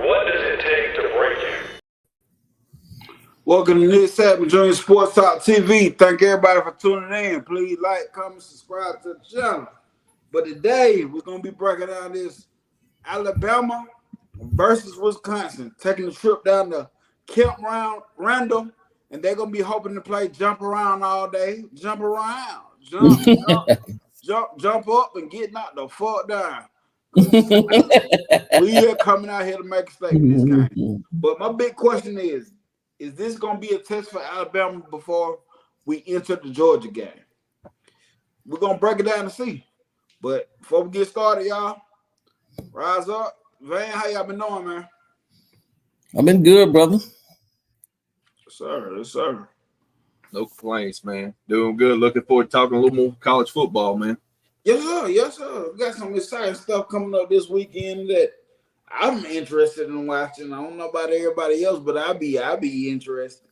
What does it take to break you? Welcome to Nick Saban Junior Sports Talk TV. Thank everybody for tuning in. Please like, comment, subscribe to the channel. But today, we're going to be breaking down this Alabama versus Wisconsin, taking a trip down to Camp Randall, and they're going to be hoping to play jump around all day. Jump around. Jump up and get knocked the fuck down. We are coming out here to make a statement this game. But my big question is this going to be a test for Alabama before we enter the Georgia game? We're going to break it down and see. But before we get started, y'all, rise up. Van, how y'all been doing, man? I've been good, brother. Yes, sir. No complaints, man. Doing good. Looking forward to talking a little more college football, man. Yes, sir. We got some exciting stuff coming up this weekend that I'm interested in watching. I don't know about everybody else, but I'll be interested.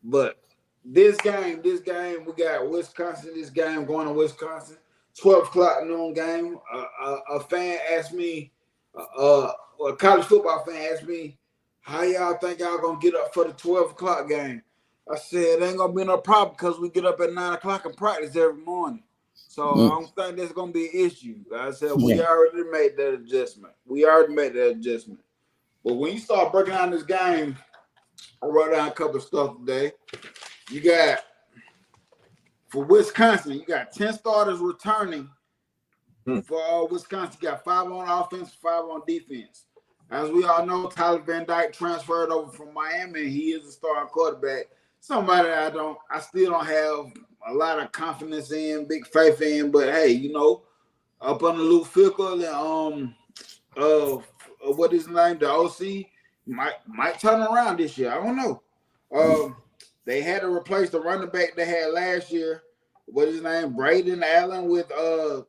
But this game, we got Wisconsin. This game going to Wisconsin, 12 o'clock noon game. A fan asked me, a college football fan asked me, how y'all think y'all gonna get up for the 12 o'clock game? I said, it ain't gonna be no problem because we get up at 9 o'clock and practice every morning. So I don't think that's gonna be an issue. I said we already made that adjustment. But when you start breaking down this game, I wrote down a couple of stuff today. You got for Wisconsin, you got 10 starters returning for Wisconsin. You got 5 on offense, 5 on defense. As we all know, Tyler Van Dyke transferred over from Miami, and he is a starting quarterback. Somebody I still don't have a lot of confidence in, big faith in, but hey, you know, up on the Luke Fickle and what is his name, the OC might turn around this year. I don't know. They had to replace the running back they had last year. What is his name? Braden Allen with I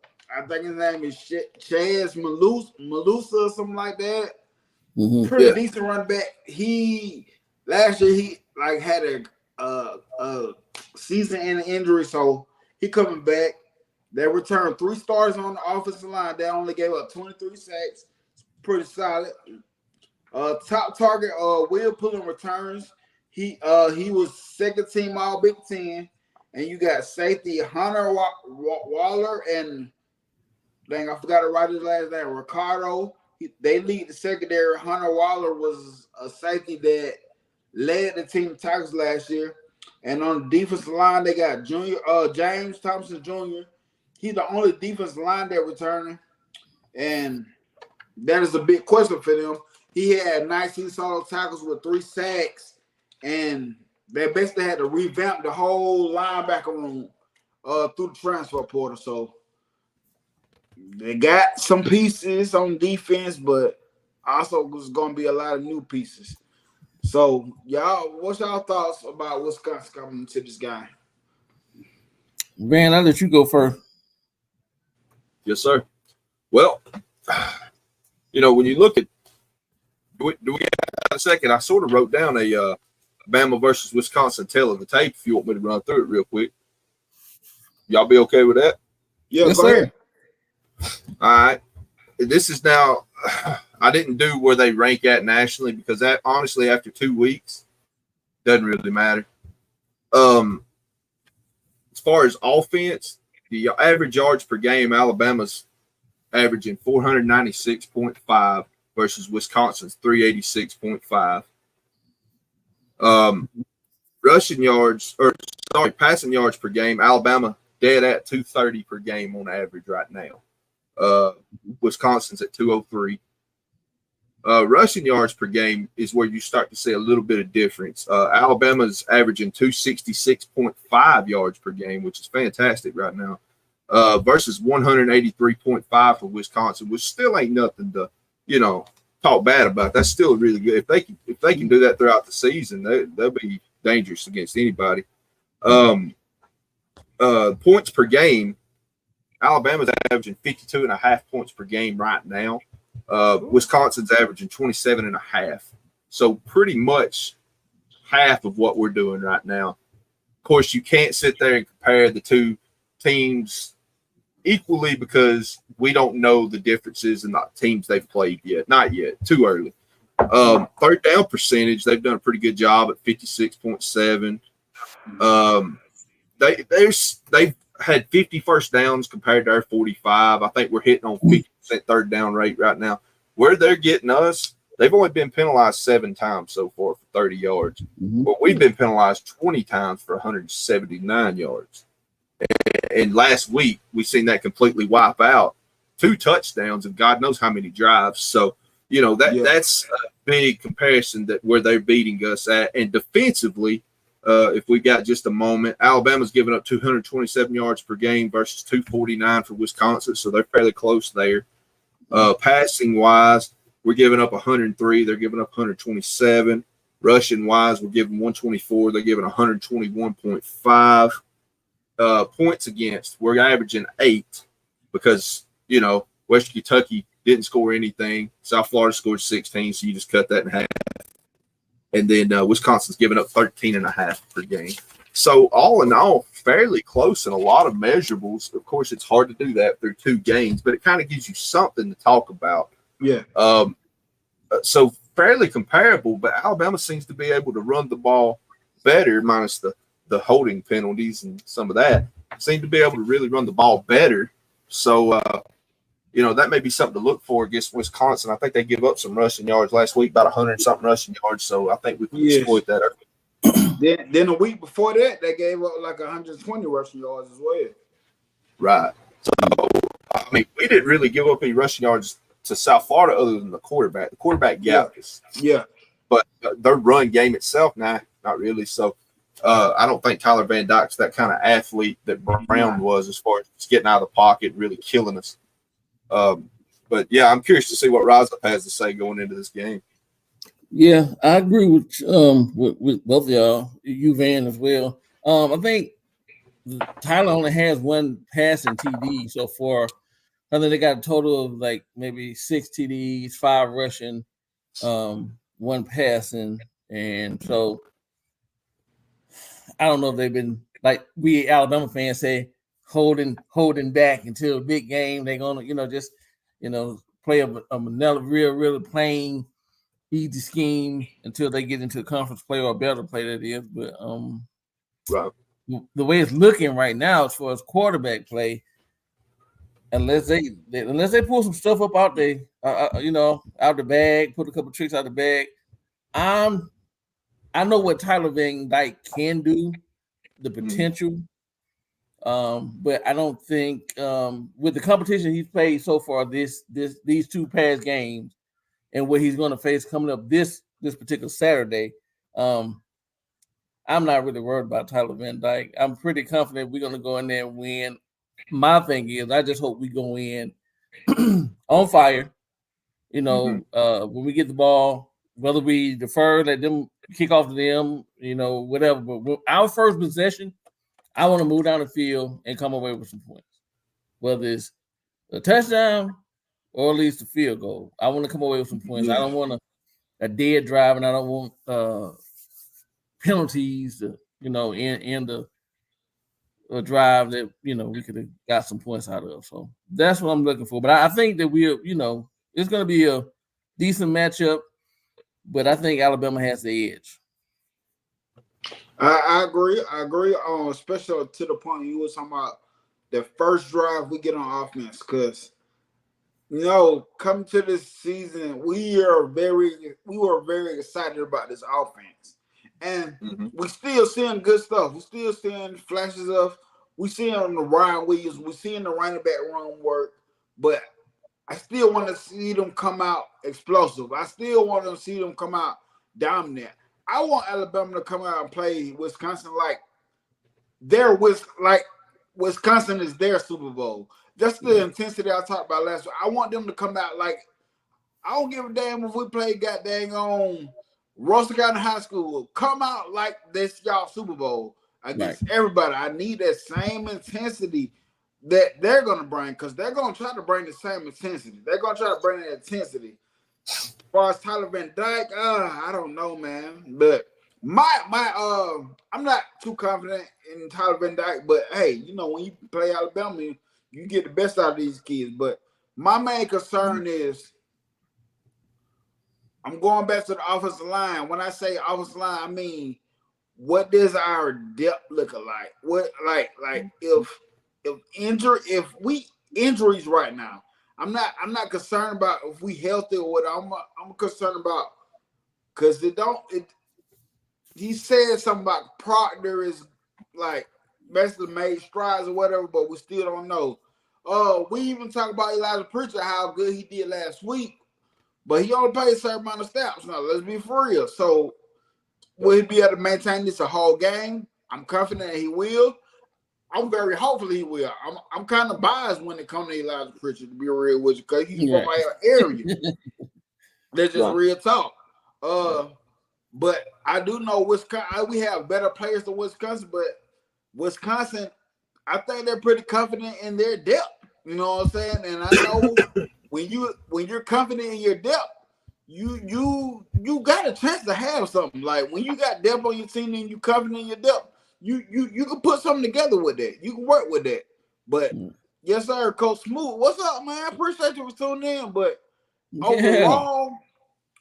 think his name is Chaz Malusa or something like that. Pretty decent running back. Last year he had a season-ending injury, so he coming back. They returned 3 starters on the offensive line. They only gave up 23 sacks. Pretty solid. Top target, Will Pullen returns. He was second team All Big Ten, and you got safety Hunter Waller and I forgot to write his last name, Ricardo. They lead the secondary. Hunter Waller was a safety that led the team tackles last year. And on the defensive line, they got James Thompson Jr. He's the only defensive line they're returning. And that is a big question for them. He had 19 solo tackles with 3 sacks. And they basically had to revamp the whole linebacker room through the transfer portal. So they got some pieces on defense, but also there's going to be a lot of new pieces. So, y'all, what's y'all thoughts about Wisconsin coming into this game? Van, I'll let you go first. Yes, sir. Well, you know, when you look at do we have a second? I sort of wrote down a Bama versus Wisconsin tail of the tape if you want me to run through it real quick. Y'all be okay with that? Yeah, yes, go ahead. All right. This is now I didn't do where they rank at nationally because that honestly after 2 weeks doesn't really matter. As far as offense, the average yards per game, Alabama's averaging 496.5 versus Wisconsin's 386.5. Passing yards per game, Alabama dead at 230 per game on average right now. Wisconsin's at 203. Rushing yards per game is where you start to see a little bit of difference. Alabama's averaging 266.5 yards per game, which is fantastic right now, versus 183.5 for Wisconsin, which still ain't nothing to, talk bad about. That's still really good. If they can do that throughout the season, they'll be dangerous against anybody. Points per game, Alabama's averaging 52.5 points per game right now. Wisconsin's averaging 27.5. So pretty much half of what we're doing right now. Of course, you can't sit there and compare the two teams equally because we don't know the differences in the teams they've played yet. Not yet. Too early. Third down percentage, they've done a pretty good job at 56.7. They've had 50 first downs compared to our 45. I think we're hitting on 50% third down rate right now. Where they're getting us, they've only been penalized 7 times so far for 30 yards. But we've been penalized 20 times for 179 yards. And last week, we seen that completely wipe out 2 touchdowns and God knows how many drives. So, that's a big comparison that where they're beating us at. And defensively, if we got just a moment, Alabama's giving up 227 yards per game versus 249 for Wisconsin. So they're fairly close there. Passing wise, we're giving up 103. They're giving up 127. Rushing wise, we're giving 124. They're giving 121.5. Points against, we're averaging 8 because, Western Kentucky didn't score anything. South Florida scored 16, so you just cut that in half. And then Wisconsin's giving up 13.5 per game. So all in all, fairly close in a lot of measurables. Of course, it's hard to do that through 2 games, but it kind of gives you something to talk about. Yeah. So fairly comparable, but Alabama seems to be able to run the ball better, minus the holding penalties and some of that. Seem to be able to really run the ball better. So, that may be something to look for against Wisconsin. I think they give up some rushing yards last week, about 100-something rushing yards. So I think we can exploit that. Then a week before that, they gave up like 120 rushing yards as well. Right. So, we didn't really give up any rushing yards to South Florida other than the quarterback. The quarterback got us. Yeah. But their run game itself, not really. So I don't think Tyler Van Dyke's that kind of athlete that Brown was as far as just getting out of the pocket and really killing us. But, yeah, I'm curious to see what Rise Up has to say going into this game. Yeah, I agree with both of y'all, you Van as well. I think Tyler only has 1 passing TD so far. I think they got a total of like maybe 6 TDs, 5 rushing, 1 passing, and so I don't know if they've been, like we Alabama fans say, holding back until a big game. They're gonna, play a vanilla, really plain, easy scheme until they get into a conference play or a better play that is. But right. The way it's looking right now as far as quarterback play, unless they pull some stuff up out there, out the bag, put a couple tricks out the bag. I know what Tyler Van Dyke can do, the potential, but I don't think with the competition he's played so far these 2 past games and what he's going to face coming up this particular Saturday, I'm not really worried about Tyler Van Dyke. I'm pretty confident we're going to go in there and win. My thing is, I just hope we go in on fire. When we get the ball, whether we defer, let them kick off to them, whatever. But our first possession, I want to move down the field and come away with some points, whether it's a touchdown or at least a field goal. I want to come away with some points. I don't want a dead drive, and I don't want penalties to, in the drive that, we could have got some points out of. So that's what I'm looking for. But I think that it's going to be a decent matchup, but I think Alabama has the edge. I agree. Especially to the point you were talking about the first drive we get on offense, because coming to this season, we were very excited about this offense, and we still seeing good stuff. We still seeing flashes of. We seeing the Ryan Williams. We seeing the running back run work, but I still want to see them come out explosive. I still want to see them come out dominant. I want Alabama to come out and play Wisconsin like Wisconsin is their Super Bowl. That's the intensity I talked about last week. I want them to come out like, I don't give a damn if we play goddamn on Russell County High School. Come out like this y'all Super Bowl against everybody. I need that same intensity that they're going to bring, because they're going to try to bring the same intensity. They're going to try to bring that intensity. As far as Tyler Van Dyke, I don't know, man. But I'm not too confident in Tyler Van Dyke. But hey, when you play Alabama, you get the best out of these kids. But my main concern is I'm going back to the offensive line. When I say offensive line, I mean what does our depth look like? What like if we injuries right now. I'm not concerned about if we healthy or what. I'm concerned about because he said something about Proctor is like basically made strides or whatever, but we still don't know. We even talk about Elijah Pritchard, how good he did last week, but he only played a certain amount of snaps. Now, let's be for real. So, will he be able to maintain this a whole game? I'm confident he will. I'm very hopeful he will. I'm kind of biased when it comes to Elijah Pritchard, to be real with you, because he's from my area. That's just real talk. But I do know Wisconsin. We have better players than Wisconsin, but Wisconsin, I think they're pretty confident in their depth. You know what I'm saying? And I know when you're confident in your depth, you got a chance to have something. Like when you got depth on your team and you confident in your depth, you can put something together with that. You can work with that. But yes, sir, Coach Smoot, what's up, man? I appreciate you for tuning in. But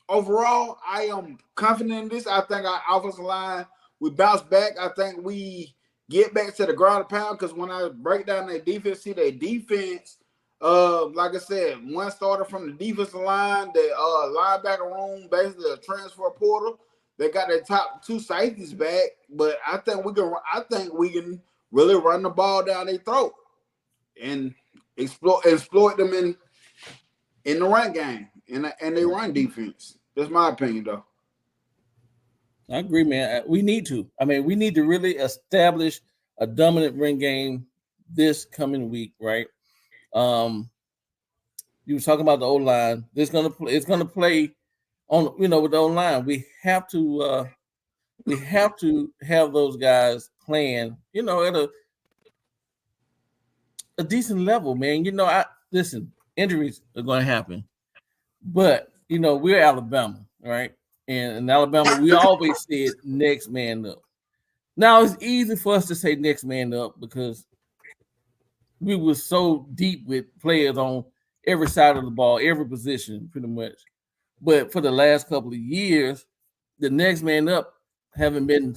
overall, I am confident in this. I think our offensive line, we bounce back. I think we get back to the ground pound because when I break down their defense, see their defense, like I said, one starter from the defensive line, the linebacker room, basically a transfer portal. They got their top two safeties back, but I think we can really run the ball down their throat and exploit them in the run game and they run defense. That's my opinion, though. I agree, man. We need to. I mean, we need to really establish a dominant run game this coming week, right? You were talking about the O-line. It's gonna play on, with the O-line. We have to have those guys playing, at a decent level, man. Listen, injuries are going to happen, but we're Alabama, right? And in Alabama, we always said next man up. Now it's easy for us to say next man up because we were so deep with players on every side of the ball, every position, pretty much. But for the last couple of years, the next man up haven't been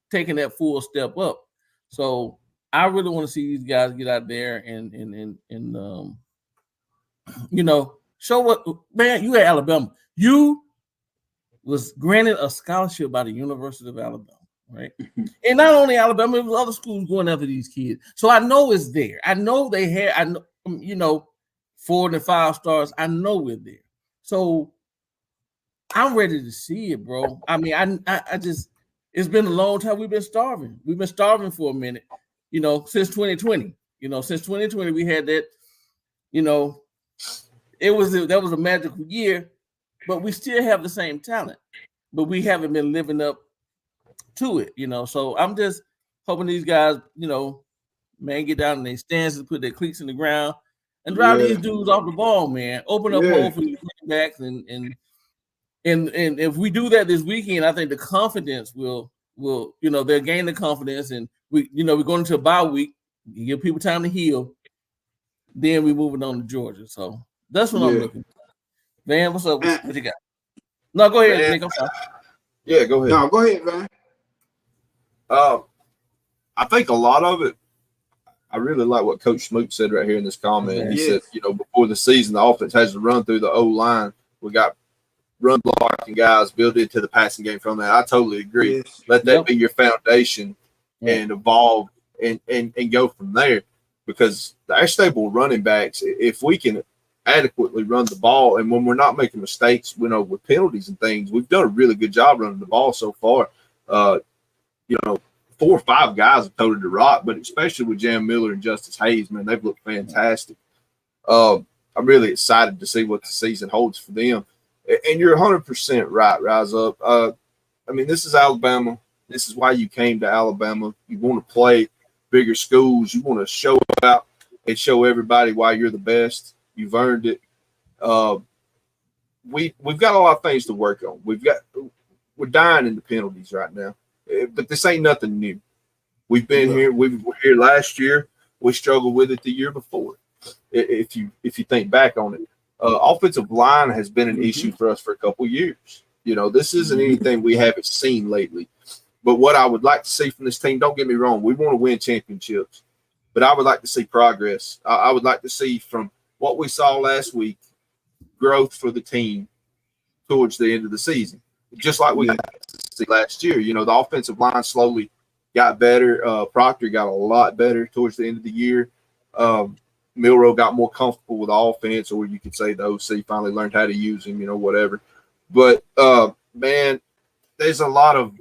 taking that full step up. So I really want to see these guys get out there and show what, man. You at Alabama, you was granted a scholarship by the University of Alabama, right? And not only Alabama, it was other schools going after these kids. So I know it's there. I know they had, 4 and 5 stars. I know we're there. So I'm ready to see it, bro. I mean, I just, it's been a long time. We've been starving. We've been starving for a minute, since 2020. Since 2020, we had that, that was a magical year, but we still have the same talent, but we haven't been living up to it, So I'm just hoping these guys, get down in their stances, put their cleats in the ground, and drive these dudes off the ball, man. Open up hole for these backs, and if we do that this weekend, I think the confidence will they'll gain the confidence, and we're going into a bye week, you give people time to heal, then we're moving on to Georgia. So that's what I'm looking for. Van, what's up? What you got? No, go ahead, Nick. I'm sorry. Yeah, go ahead. No, go ahead, Van. I think a lot of it, I really like what Coach Smoot said right here in this comment. He said, before the season, the offense has to run through the O-line. We got run blocking guys, build it to the passing game from that. I totally agree. Yes. Let that be your foundation and evolve and go from there, because our stable running backs, if we can adequately run the ball, and when we're not making mistakes, with penalties and things, we've done a really good job running the ball so far. 4 or 5 guys have toted the rock, but especially with Jam Miller and Justice Hayes, man, they've looked fantastic. I'm really excited to see what the season holds for them. And you're 100% right, Rise Up. This is Alabama. This is why you came to Alabama. You want to play bigger schools. You want to show out and show everybody why you're the best. You've earned it. We've got a lot of things to work on. We're dying in the penalties right now, but this ain't nothing new. We've been here. We were here last year. We struggled with it the year before. If you think back on it, offensive line has been an issue for us for a couple years. You know, this isn't anything we haven't seen lately. But what I would like to see from this team, don't get me wrong, we want to win championships. But I would like to see progress. I would like to see from what we saw last week, growth for the team towards the end of the season. Just like we had to see last year. You know, the offensive line slowly got better. Proctor got a lot better towards the end of the year. Milroe got more comfortable with the offense, or you could say the OC finally learned how to use him, you know, whatever. But, man, there's a lot of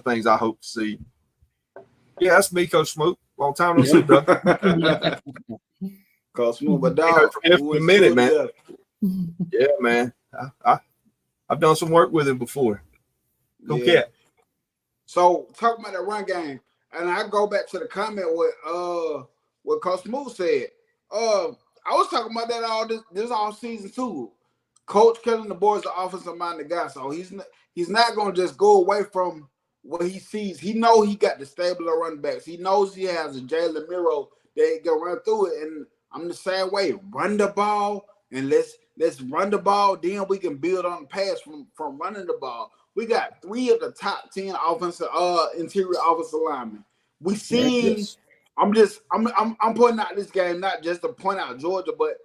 things I hope to see. Yeah, that's me, Coach Smoot. Long time no see, brother. Coach Smoot, but Ain't dog, heard from him for a minute, man. Yeah, man. I've done some work with him before. Go Cat. So talking about that run game, and I go back to the comment what Coach Smoot said. I was talking about that all season too. Coach Kellen, the boys, the offensive minded guy, so he's not gonna just go away from what he sees. He know he got the stable of running backs. He knows he has a Jalen Milroe that can run through it. And I'm the same way. Run the ball and let's run the ball. Then we can build on the pass from running the ball. We got 3 of the top 10 offensive interior offensive linemen. We seen. Yes. I'm pointing out this game not just to point out Georgia, but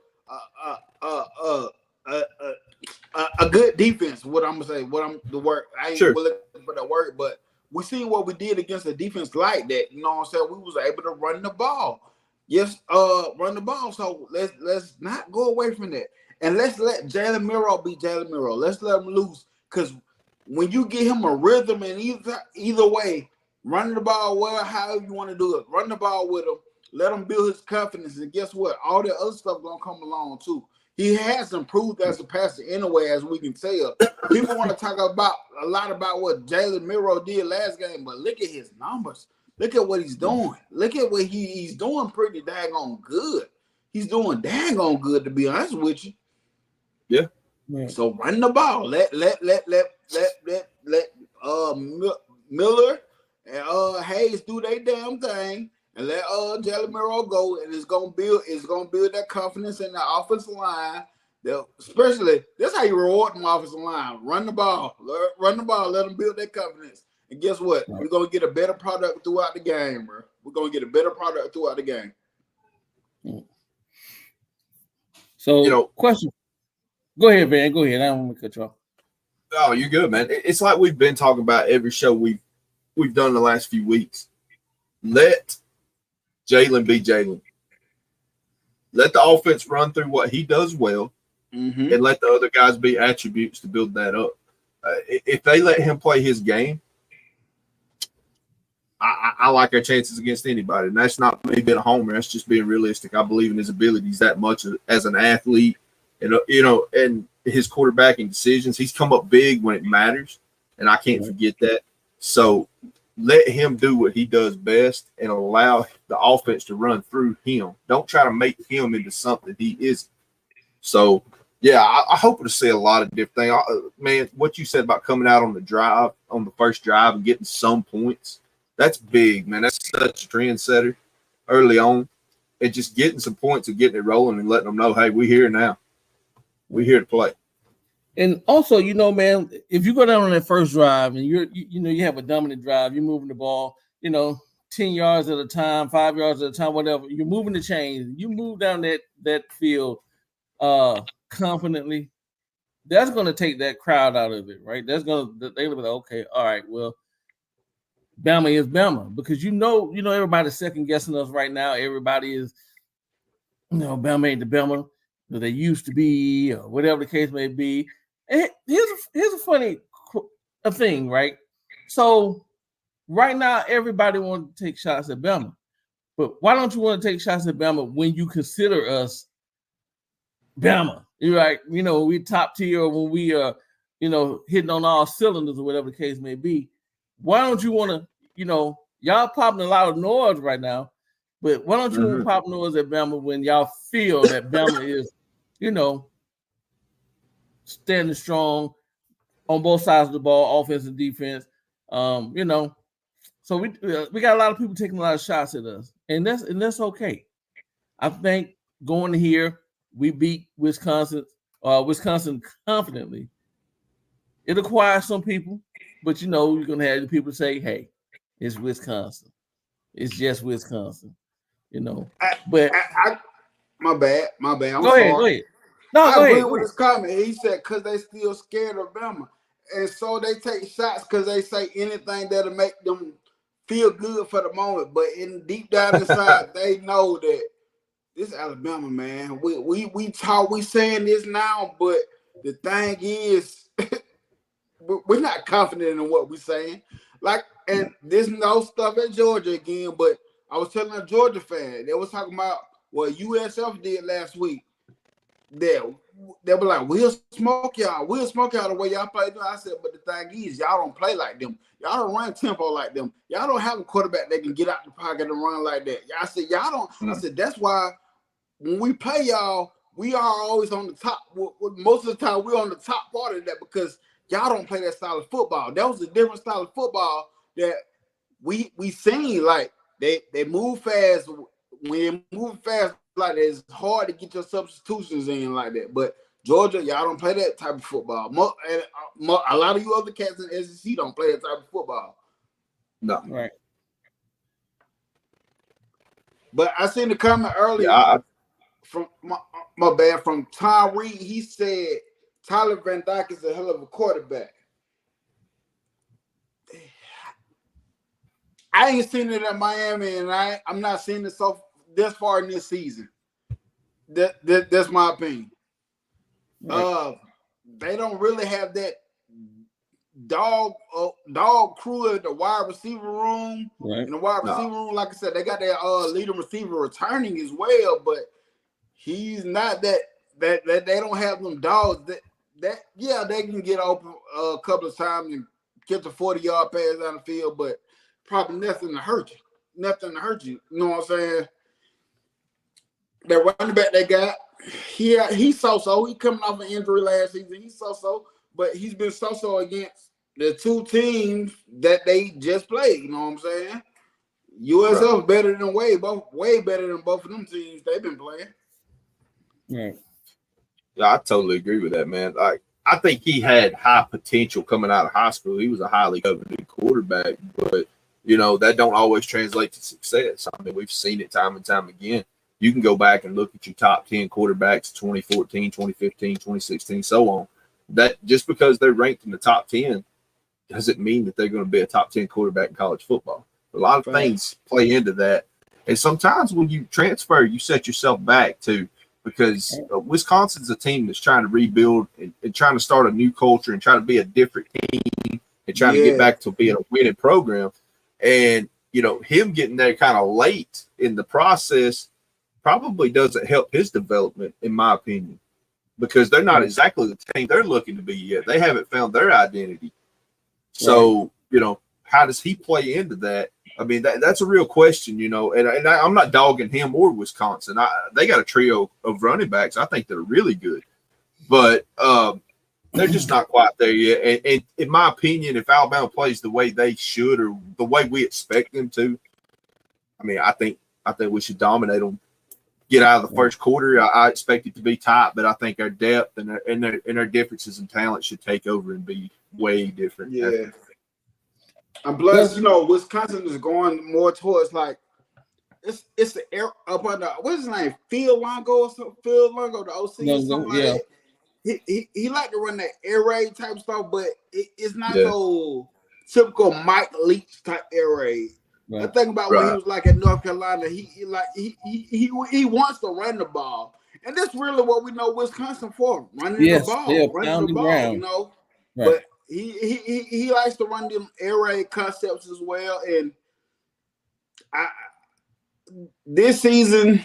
a good defense. What I'm gonna say, the word. I ain't looking for the word, but we seen what we did against a defense like that. You know what I'm saying? We was able to run the ball. Yes, run the ball. So let's not go away from that, and let's let Jalen Milroe be Jalen Milroe. Let's let him loose, because when you get him a rhythm, and either way, running the ball well, however you want to do it, run the ball with him, let him build his confidence, and guess what? All the other stuff gonna come along too. He has improved as a passer anyway, as we can tell. People want to talk a lot about what Jalen Milroe did last game, but look at his numbers. Look at what he's doing. Look at what he's doing pretty daggone good. He's doing daggone good, to be honest with you. Yeah. So run the ball. Let Miller and Hayes do their damn thing. And let Jalen Milroe go, and it's gonna build that confidence in the offensive line. Especially, that's how you reward them offensive line. Run the ball, let them build their confidence. And guess what? We're gonna get a better product throughout the game, bro. We're gonna get a better product throughout the game. So, question. Go ahead, Van. Go ahead. I don't want to cut you off. Oh, you're good, man. It's like we've been talking about every show we've done the last few weeks. Let Jalen be Jalen. Let the offense run through what he does well, and let the other guys be attributes to build that up. If they let him play his game, I like our chances against anybody. And that's not me being a homer. That's just being realistic. I believe in his abilities that much as an athlete, and and his quarterbacking decisions. He's come up big when it matters, and I can't forget that. So let him do what he does best and allow the offense to run through him. Don't try to make him into something he isn't. So, yeah, I hope to see a lot of different things. Man, what you said about coming out on the first drive and getting some points, that's big, man. That's such a trendsetter early on. And just getting some points and getting it rolling and letting them know, hey, we're here now. We're here to play. And also, man, if you go down on that first drive and you have a dominant drive, you're moving the ball, 10 yards at a time, 5 yards at a time, whatever. You're moving the chains. You move down that field confidently. That's going to take that crowd out of it, right? They're going to be like, okay, all right, well, Bama is Bama, because everybody's second guessing us right now. Everybody is, Bama ain't the Bama that they used to be, or whatever the case may be. And here's a funny thing, right? So right now, everybody wants to take shots at Bama. But why don't you want to take shots at Bama when you consider us Bama? You're like, we top tier when we are, hitting on all cylinders or whatever the case may be. Why don't you want to, y'all popping a lot of noise right now, but why don't you pop noise at Bama when y'all feel that Bama is, standing strong on both sides of the ball, offense and defense. So we got a lot of people taking a lot of shots at us, and that's okay. I think going here, we beat Wisconsin confidently. It acquires some people, but you're gonna have the people say, "Hey, it's Wisconsin. It's just Wisconsin." But My bad. I'm go sorry. ahead. No, I go agree ahead. with his comment. He said because they still scared of Bama, and so they take shots because they say anything that'll make them feel good for the moment. But in deep down inside, they know that this Alabama, man. We saying this now, but the thing is, we're not confident in what we're saying. Like, and there's no stuff at Georgia again. But I was telling a Georgia fan, they was talking about what USF did last week. They were like, we'll smoke y'all the way y'all play. I said, but the thing is, y'all don't play like them. Y'all don't run tempo like them. Y'all don't have a quarterback that can get out the pocket and run like that. I said, y'all don't. I said, that's why when we play y'all, we are always on the top. Most of the time, we're on the top part of that because y'all don't play that style of football. That was a different style of football that we seen. Like they move fast. When they move fast like that, it's hard to get your substitutions in like that. But Georgia, y'all don't play that type of football. A lot of you other cats in the SEC don't play that type of football. No. Right. But I seen the comment earlier from my bad from Tom Reed. He said Tyler Van Dyke is a hell of a quarterback. I ain't seen it at Miami, and I'm not seeing it this far in this season. That's my opinion. Right. They don't really have that dog crew in the wide receiver room. Right. In the wide receiver room, like I said, they got their leading receiver returning as well, but he's not that they don't have them dogs that they can get open a couple of times and get the 40-yard pass down the field, but probably nothing to hurt you. You know what I'm saying? That running back they got, he's so-so. He coming off an injury last season. He's so-so, but he's been so-so against the two teams that they just played. You know what I'm saying? USF better than way better than both of them teams they've been playing. Right. Yeah, I totally agree with that, man. I think he had high potential coming out of high school. He was a highly coveted quarterback, but that don't always translate to success. I mean, we've seen it time and time again. You can go back and look at your top 10 quarterbacks, 2014, 2015, 2016, so on. That just because they're ranked in the top 10 doesn't mean that they're going to be a top 10 quarterback in college football. A lot of things play into that. And sometimes when you transfer, you set yourself back too, because Wisconsin's a team that's trying to rebuild and trying to start a new culture and try to be a different team and trying to get back to being a winning program. And, him getting there kind of late in the process probably doesn't help his development, in my opinion, because they're not exactly the team they're looking to be yet. They haven't found their identity. So, how does he play into that? I mean, that's a real question, and I'm not dogging him or Wisconsin. They got a trio of running backs I think that are really good, but they're just not quite there yet. And in my opinion, if Alabama plays the way they should or the way we expect them to, I mean, I think we should dominate them. Get out of the first quarter. I expect it to be tight, but I think our depth and our differences in talent should take over and be way different. Yeah. And plus, Wisconsin is going more towards like it's the air up on the what's his name? Phil Longo, the OC or something like that. He like to run that air raid type stuff, but it's not no typical Mike Leach type air raid. Right. I think about when he was like at North Carolina, he wants to run the ball, and that's really what we know Wisconsin for, running the ball, Right. But he likes to run them air raid concepts as well, and this season,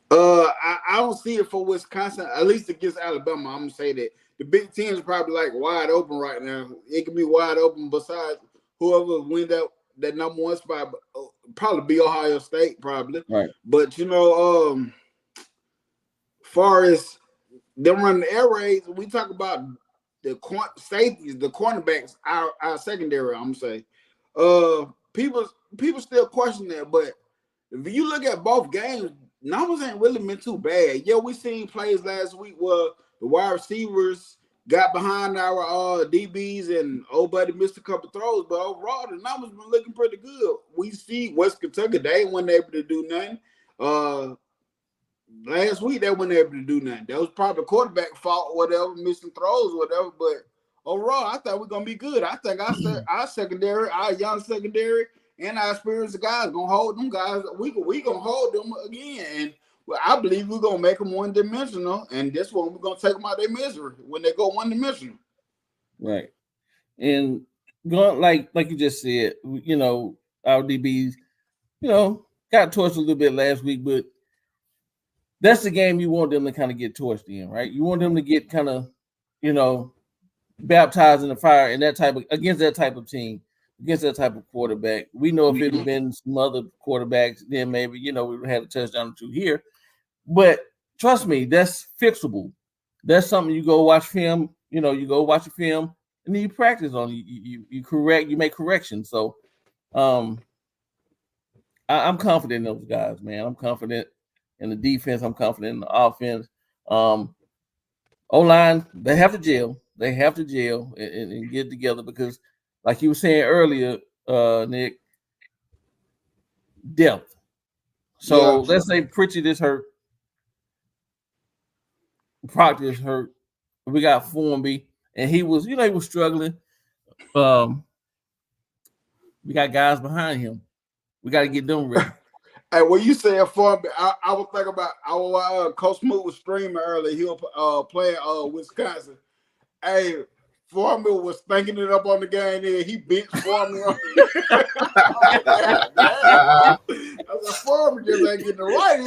I don't see it for Wisconsin, at least against Alabama. I'm gonna say that the Big Ten is probably like wide open right now. It can be wide open besides whoever wins that number one spot, probably be Ohio State, probably. Right. But far as them running the air raids, we talk about the safeties, the cornerbacks, our secondary. I'm gonna say, people still question that, but if you look at both games, numbers ain't really been too bad. Yeah, we seen plays last week where the wide receivers got behind our DBs and old buddy missed a couple throws, but overall the numbers been looking pretty good. We see West Kentucky, they weren't able to do nothing. Last week they weren't able to do nothing. That was probably the quarterback fault, whatever, missing throws, whatever. But overall, I thought we're gonna be good. I think our secondary, our young secondary, and our experienced guys gonna hold them guys. We gonna hold them again, and I believe we're gonna make them one-dimensional. And this one we're gonna take them out of their misery when they go one-dimensional. Right, and going like you just said, you know, our DBs, you know, got torched a little bit last week, but that's the game you want them to kind of get torched in, right? You want them to get kind of, you know, baptized in the fire and that type of against that type of team, against that type of quarterback. We know if it had been some other quarterbacks, then maybe, you know, we would have had a touchdown or two here. But trust me, that's fixable. That's something you go watch film, you know, you go watch a film and then you practice on you correct, you make corrections. So I'm confident in those guys, man. I'm confident in the defense, I'm confident in the offense. O-line, they have to gel. They have to gel and get together because, like you were saying earlier, Nick, depth. So let's say Pritchard is hurt, Proctor is hurt. We got Formby, and he was struggling. We got guys behind him. We got to get them ready. Hey, when you said Formby, I was thinking about our Coach Smoot was streaming earlier. He was playing Wisconsin. Hey, Formby was thinking it up on the game there. He benched Formby. I was like, Formby just ain't getting the right.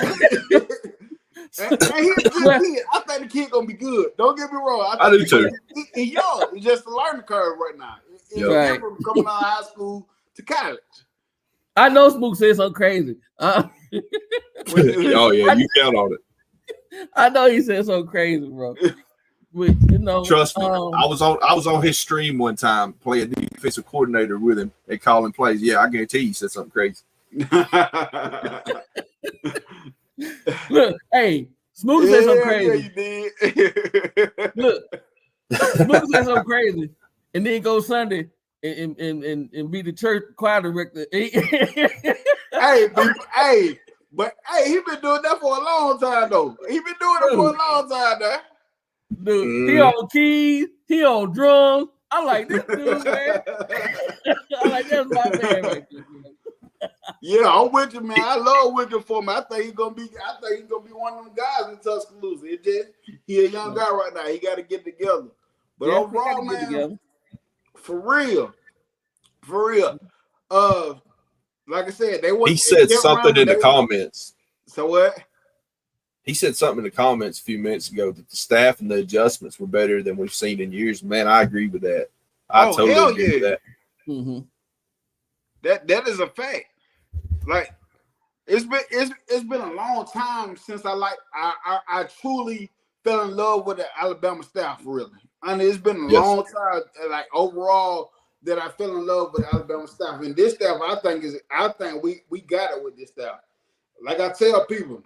And he's a good kid. I think the kid gonna be good. Don't get me wrong. I do too. He's young. It's just a learning curve right now. It's Right. from coming out of high school to college. I know Smook said something crazy. Oh yeah, you count on it. I know he said something crazy, bro. But, you know, Trust me, I was on his stream one time playing defensive coordinator with him and calling plays. Yeah, I guarantee he said something crazy. Look, hey, Smook said something crazy. Yeah, you did. Look, Smook said something crazy, and then go Sunday and be the church choir director. But he been doing that for a long time though. He been doing it for a long time now. Dude, he on keys, he on drums. I like this dude, man. I like that's my man right there. Yeah, I'm with you, man. I love Wicked for him. I think he's gonna be one of them guys in Tuscaloosa. It just he a young guy right now. He got to get together. But overall, man, for real. Like I said, he said something in the comments. So what? He said something in the comments a few minutes ago that the staff and the adjustments were better than we've seen in years. Man, I agree with that. I totally agree with that. Mm-hmm. That is a fact. Like it's been a long time since I truly fell in love with the Alabama staff. Really, I mean, it's been a long time. Like overall, that I fell in love with Alabama staff, and this staff I think we got it with this staff. Like I tell people,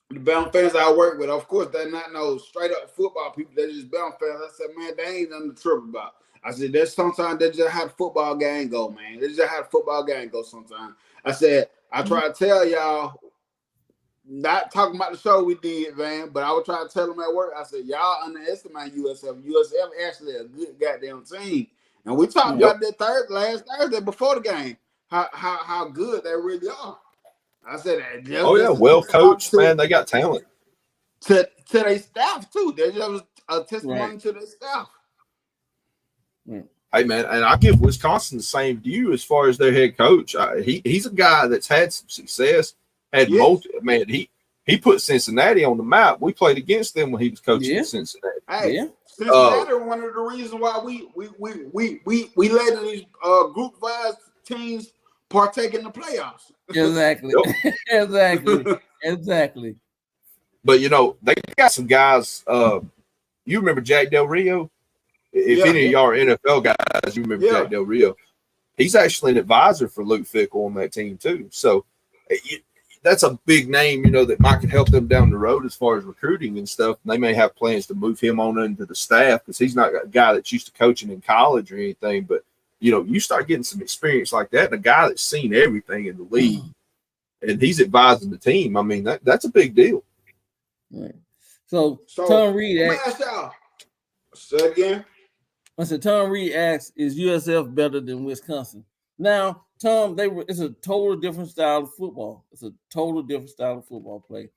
the Bama fans I work with, of course, they're not no straight up football people. They're just Bama fans. I said, man, they ain't nothing to trip about. I said, there's sometimes they just how the football game go, man. They just how the football game go sometimes. I said, I try to tell y'all, not talking about the show we did, man, but I would try to tell them at work. I said, y'all underestimate USF. USF actually a good goddamn team. And we talked about that last Thursday before the game, how good they really are. I said, well coached, man. They got talent. To their staff, too. They just a testimony to their staff. Hey, man, and I give Wisconsin the same view as far as their head coach. He's a guy that's had some success. Man, he put Cincinnati on the map. We played against them when he was coaching in Cincinnati. Hey, Cincinnati are one of the reasons why we let these group 5 teams partake in the playoffs. Exactly. Exactly. But you know, they got some guys. You remember Jack Del Rio? If any of y'all are NFL guys, you remember Jack Del Rio. He's actually an advisor for Luke Fickell on that team too. So that's a big name, you know, that might can help them down the road as far as recruiting and stuff. And they may have plans to move him on into the staff because he's not a guy that's used to coaching in college or anything. But, you know, you start getting some experience like that, and a guy that's seen everything in the league, and he's advising the team. I mean, that's a big deal. Right. So Tom let Reed me asked, ask y'all. Say it again. I said, Tom Reed asks, is USF better than Wisconsin? Now, Tom, it's a total different style of football. It's a total different style of football play.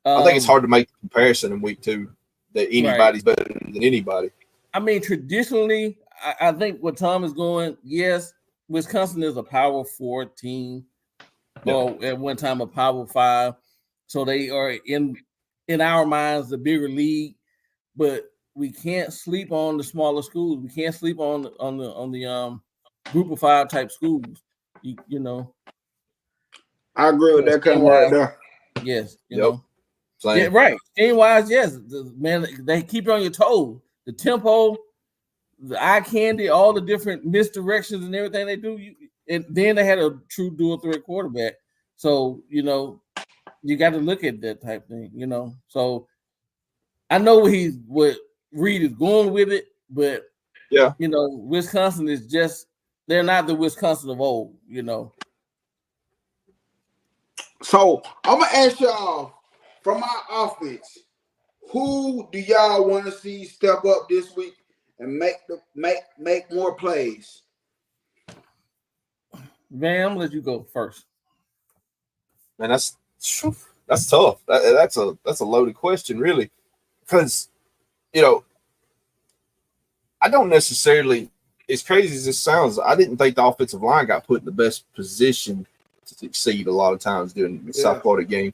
I think it's hard to make a comparison in week 2 that anybody's better than anybody. I mean, traditionally, I think what Tom is going, yes, Wisconsin is a Power 4 team, or at one time a Power 5. So they are in our minds the bigger league, but we can't sleep on the smaller schools. We can't sleep on the group of 5 type schools. You know. I agree with that comment right there. Yes. You Yep. know. Same. Yeah, right. Team wise, yes. Man, they keep you on your toes. The tempo, the eye candy, all the different misdirections and everything they do. And then they had a true dual threat quarterback. So, you know, you got to look at that type thing, you know. So I know what Reed is going with it, but yeah, you know, Wisconsin is just, they're not the Wisconsin of old, you know. So I'm gonna ask y'all from our offense, who do y'all want to see step up this week and make more plays? Van, I'm gonna let you go first. Man, that's tough. That's a loaded question, really, because you know, I don't necessarily, as crazy as this sounds, I didn't think the offensive line got put in the best position to succeed a lot of times during the South Florida game.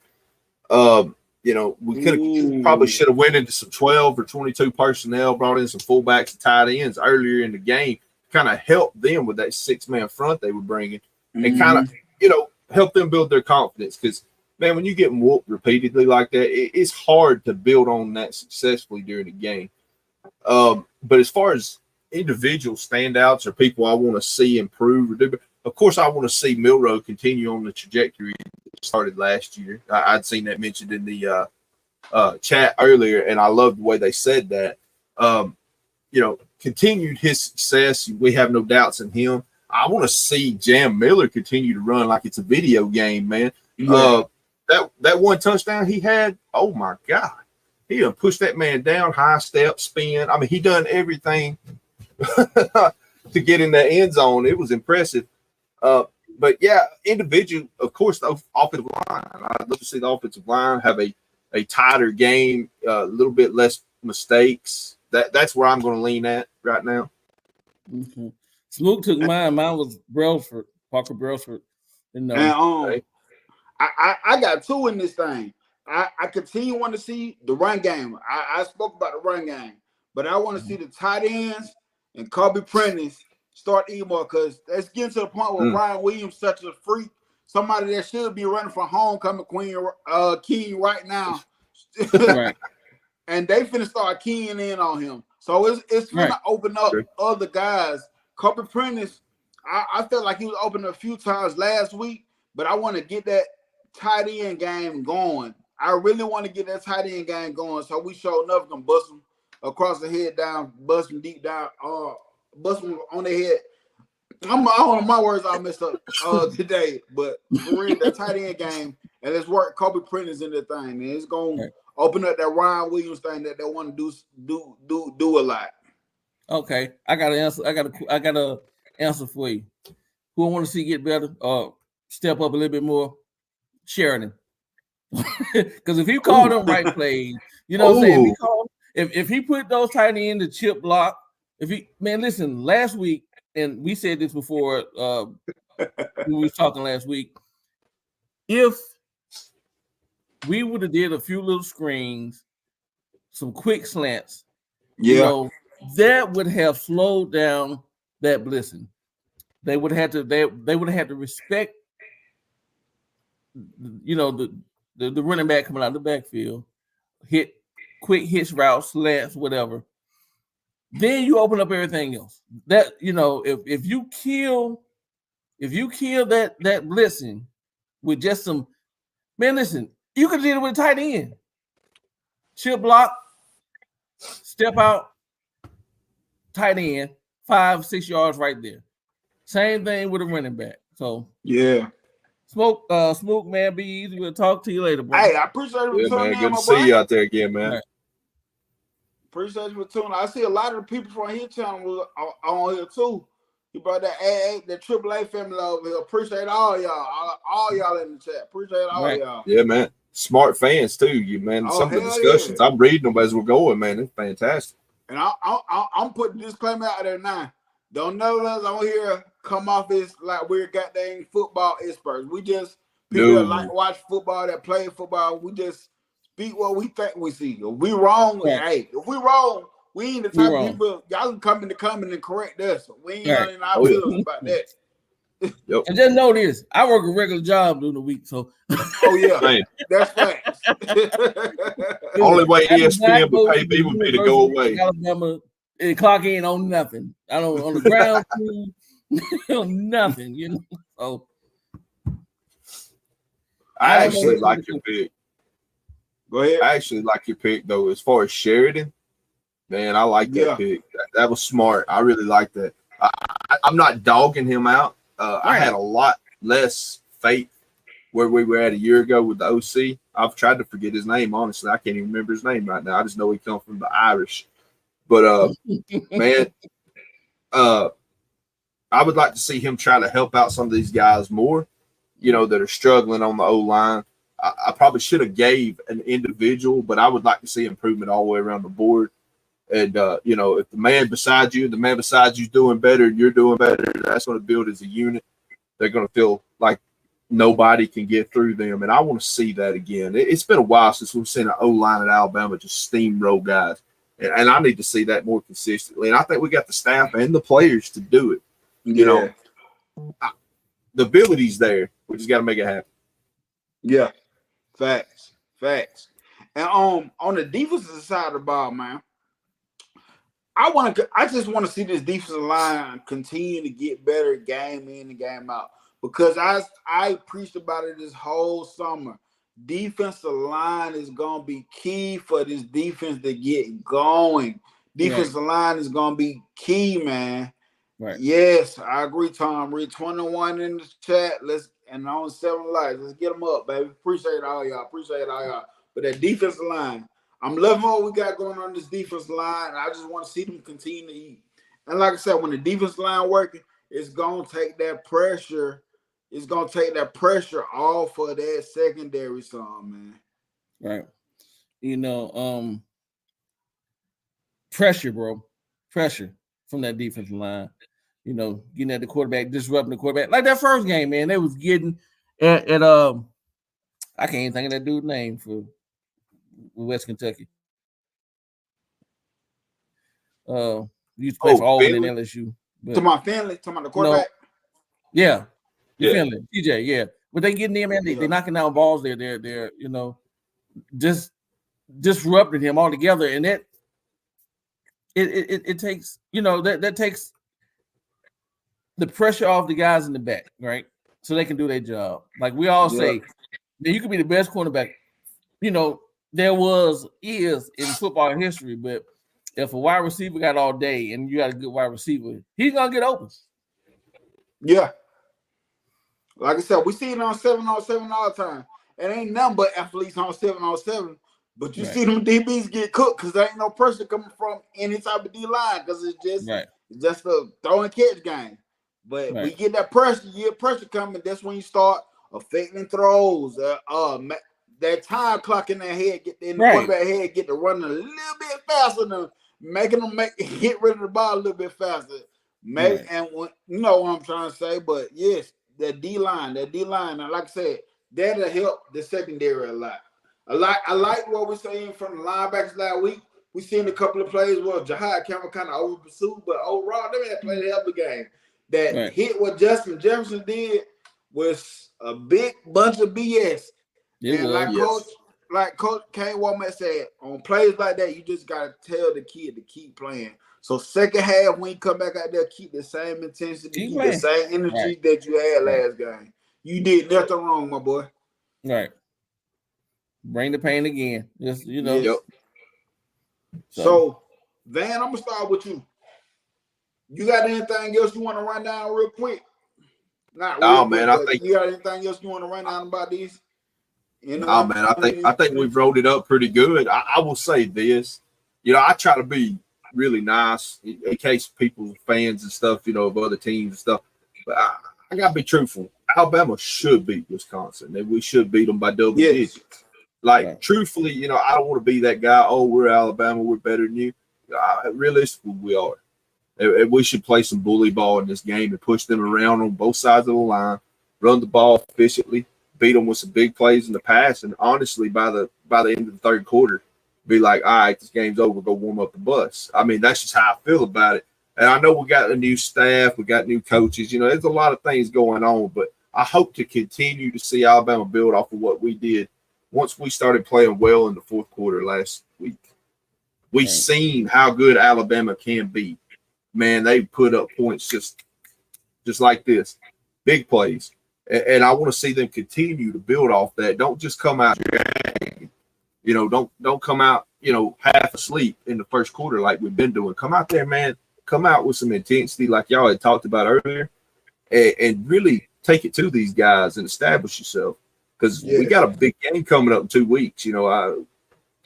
You know, we probably should have went into some 12 or 22 personnel, brought in some fullbacks and tight ends earlier in the game, kind of help them with that 6-man front they were bringing, and kind of, you know, help them build their confidence. Because, man, when you get whooped repeatedly like that, it's hard to build on that successfully during the game. But as far as individual standouts or people I want to see improve or do, of course, I want to see Milroe continue on the trajectory that started last year. I'd seen that mentioned in the chat earlier, and I love the way they said that. You know, continued his success. We have no doubts in him. I want to see Jam Miller continue to run like it's a video game, man. Yeah. That one touchdown he had, oh my God. He done pushed that man down, high step, spin. I mean, he done everything to get in that end zone. It was impressive. But yeah, individual, of course, the offensive line. I'd love to see the offensive line have a tighter game, a little bit less mistakes. That's where I'm going to lean at right now. Mm-hmm. Smook took mine. Mine was Brailsford, Parker Brailsford. And, I got 2 in this thing. I continue want to see the run game. I spoke about the run game, but I want to see the tight ends and Kobe Prentice start eating more, because that's getting to the point where Ryan Williams such a freak, somebody that should be running for homecoming king right now. right. And they finna start keying in on him. So it's gonna open up other guys. Kobe Prentice, I felt like he was open a few times last week, but I want to get that tight end game going. I really want to get that tight end game going, so we sure enough can bust them across the head down, bust them deep down, bust them on the head. I don't know, my words all messed up today, but for real, that tight end game, and let's work Kobe Prentice in the thing, man. It's gonna open up that Ryan Williams thing that they want to do a lot. Okay, I got an answer. I got a answer for you. Who I want to see get better or step up a little bit more? Sheridan. Because if he called them right plays, you know what I'm saying? If he put those tight end in the chip block, listen, last week, and we said this before we was talking last week, if we would have did a few little screens, some quick slants, you know, that would have slowed down that blitzing. They would have had to respect, you know, the running back coming out of the backfield, hit quick hitch routes, slants, whatever. Then you open up everything else. That, you know, if you kill that blitzing with just some Man, listen, you could do it with a tight end. Chip block, step out, tight end, 5-6 yards right there. Same thing with a running back. So Yeah. Smoke, man, be easy. We'll talk to you later, bro. Hey, I appreciate you Yeah, tuning man. in, Good my to see boy. you out there again, man. Right. Appreciate you for tuning. I see a lot of the people from his channel on here too. He brought that AA, the AAA family over here. Appreciate all y'all. All y'all in the chat. Appreciate all Right. y'all. Yeah, man. Smart fans too, you man. Oh, Some of the hell discussions yeah. I'm reading them as we're going, man. It's fantastic. And I'm putting this disclaimer out there now. Don't none of us on here come off this like we're goddamn football experts. We just people that No. like watch football, that play football. We just speak what we think we see. If we wrong, Right. hey, if we wrong, we ain't the We type of wrong. people y'all can come in the comment and correct us. We ain't Right. in our Oh, yeah. feelings about that. And just know this: I work a regular job during the week, so Oh yeah, Man, that's facts. only way I did not ESPN go would pay to the me would be to go University of away. Alabama and clock in on nothing. I don't on the ground crew, on nothing. You know, so I I don't actually know. like your pick. Go ahead. I actually like your pick though. As far as Sheridan, man, I like that Yeah. pick. That was smart. I really like that. I'm not dogging him out. I had a lot less faith where we were at a year ago with the OC. I've tried to forget his name. Honestly, I can't even remember his name right now. I just know he comes from the Irish. But man, I would like to see him try to help out some of these guys more, you know, that are struggling on the O line. I probably should have gave an individual, but I would like to see improvement all the way around the board. And you know, if the man beside you is doing better and you're doing better, that's going to build as a unit. They're going to feel like nobody can get through them, and I want to see that again. It's been a while since we've seen an O line at Alabama just steamroll guys, and I need to see that more consistently. And I think we got the staff and the players to do it. You know, the ability's there. We just got to make it happen. Yeah, facts. And on the defensive side of the ball, man, I just want to see this defensive line continue to get better game in and game out, because I preached about it this whole summer. Defensive line is gonna be key for this defense to get going. Defensive line is gonna be key, man. Right. Yes, I agree, Tom. Read 21 in the chat. And on 7 lives. Let's get them up, baby. Appreciate all y'all. But that defensive line, I'm loving what we got going on this defensive line. I just want to see them continue to eat. And like I said, when the defensive line working, it's gonna take that pressure. It's gonna take that pressure off of that secondary song, man. Right. You know, pressure, bro. Pressure from that defensive line. You know, getting at the quarterback, disrupting the quarterback. Like that first game, man, they was getting at I can't even think of that dude's name for West Kentucky. Used to play for Auburn and LSU. But, To my family, to my quarterback. yeah. Yeah. Finley, TJ, yeah. But they getting him and they knocking down balls there. They're you know, just disrupting him altogether. And that it takes, you know, that takes the pressure off the guys in the back, right? So they can do their job. Like we all say, man, you can be the best cornerback. You know, there is in football history, but if a wide receiver got all day and you got a good wide receiver, he's gonna get open. Yeah. Like I said, we see it on 7-on-7 all the time. It ain't nothing but athletes on 7-on-7. But you see them DBs get cooked because there ain't no pressure coming from any type of D line, because it's just a throw and catch game. But we get that pressure, you get pressure coming. That's when you start affecting throws. That time clock in their head, get in the quarterback head, get to running a little bit faster than making them get rid of the ball a little bit faster. Maybe and you know what I'm trying to say. But yes, that D line, and like I said, that'll help the secondary a lot. I like what we're saying from the linebackers last week. We seen a couple of plays where Jahad Campbell kind of over pursued, but overall, they had played a hell of a game. That hit what Justin Jefferson did was a big bunch of BS. Like Coach Kane Womack said, on plays like that, you just gotta tell the kid to keep playing. So second half, when you come back out there, keep the same intensity, keep the same energy that you had last game. You did nothing wrong, my boy. Right. bring the pain again. Just Yep. So, Van, I'm gonna start with you. You got anything else you want to run down real quick? Not real quick, man, I but think you got anything else you want to run down about these? Oh man, I think we've rolled it up pretty good. I will say this, I try to be really nice in case people, fans and stuff, of other teams and stuff. But I gotta be truthful. Alabama should beat Wisconsin, and we should beat them by double digits. Like truthfully, I don't want to be that guy. Oh, we're Alabama, we're better than you. Realistically, we are. And we should play some bully ball in this game and push them around on both sides of the line, run the ball efficiently, beat them with some big plays in the pass, and honestly, by the end of the third quarter, be like, all right, this game's over, go warm up the bus. I mean, that's just how I feel about it. And I know we got a new staff, we got new coaches, there's a lot of things going on, but I hope to continue to see Alabama build off of what we did once we started playing well in the fourth quarter last week. We've seen how good Alabama can be. Man, they put up points just like this, big plays. And I want to see them continue to build off that. Don't just come out, don't come out, half asleep in the first quarter like we've been doing. Come out there, man. Come out with some intensity like y'all had talked about earlier and really take it to these guys and establish yourself because we got a big game coming up in 2 weeks.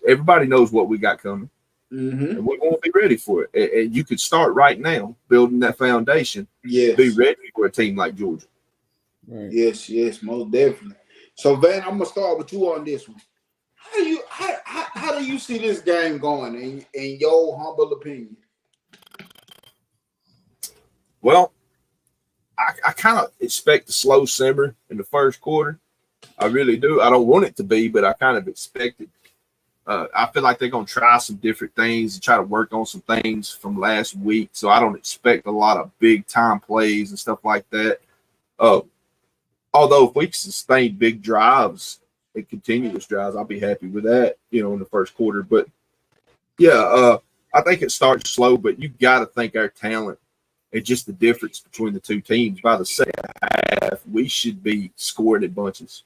Everybody knows what we got coming. And we're going to be ready for it. And you could start right now building that foundation. Yes. Be ready for a team like Georgia. Right. Yes, most definitely. So, Van, I'm gonna start with you on this one. How do you see this game going in your humble opinion? Well, I kind of expect a slow simmer in the first quarter. I really do. I don't want it to be, but I kind of expect it. I feel like they're going to try some different things and try to work on some things from last week. So I don't expect a lot of big time plays and stuff like that. Although if we sustain big drives and continuous drives, I'll be happy with that, in the first quarter. But yeah, I think it starts slow, but you got to think our talent and just the difference between the two teams. By the second half, we should be scoring in bunches.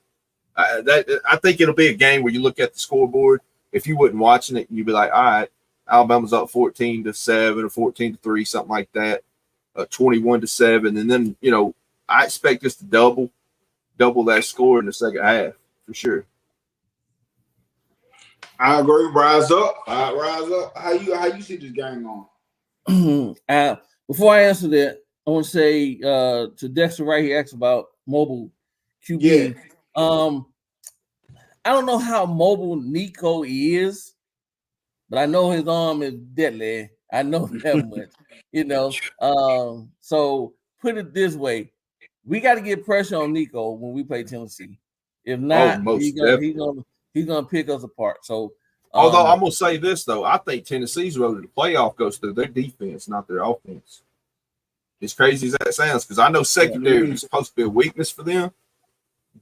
I think it'll be a game where you look at the scoreboard. If you wasn't watching it, you'd be like, all right, Alabama's up 14-7 or 14-3, something like that, 21-7. And then, I expect us to double that score in the second half for sure. I agree. Rise up. How you see this game going? Before I answer that, I want to say to Dexter right, he asked about mobile QB. Yeah. I don't know how mobile Nico is, but I know his arm is deadly. I know that much, So put it this way. We got to get pressure on Nico when we play Tennessee. If not, he's gonna pick us apart. So although I'm gonna say this though, I think Tennessee's road to the playoff goes through their defense, not their offense. As crazy as that sounds, because I know secondary is supposed to be a weakness for them,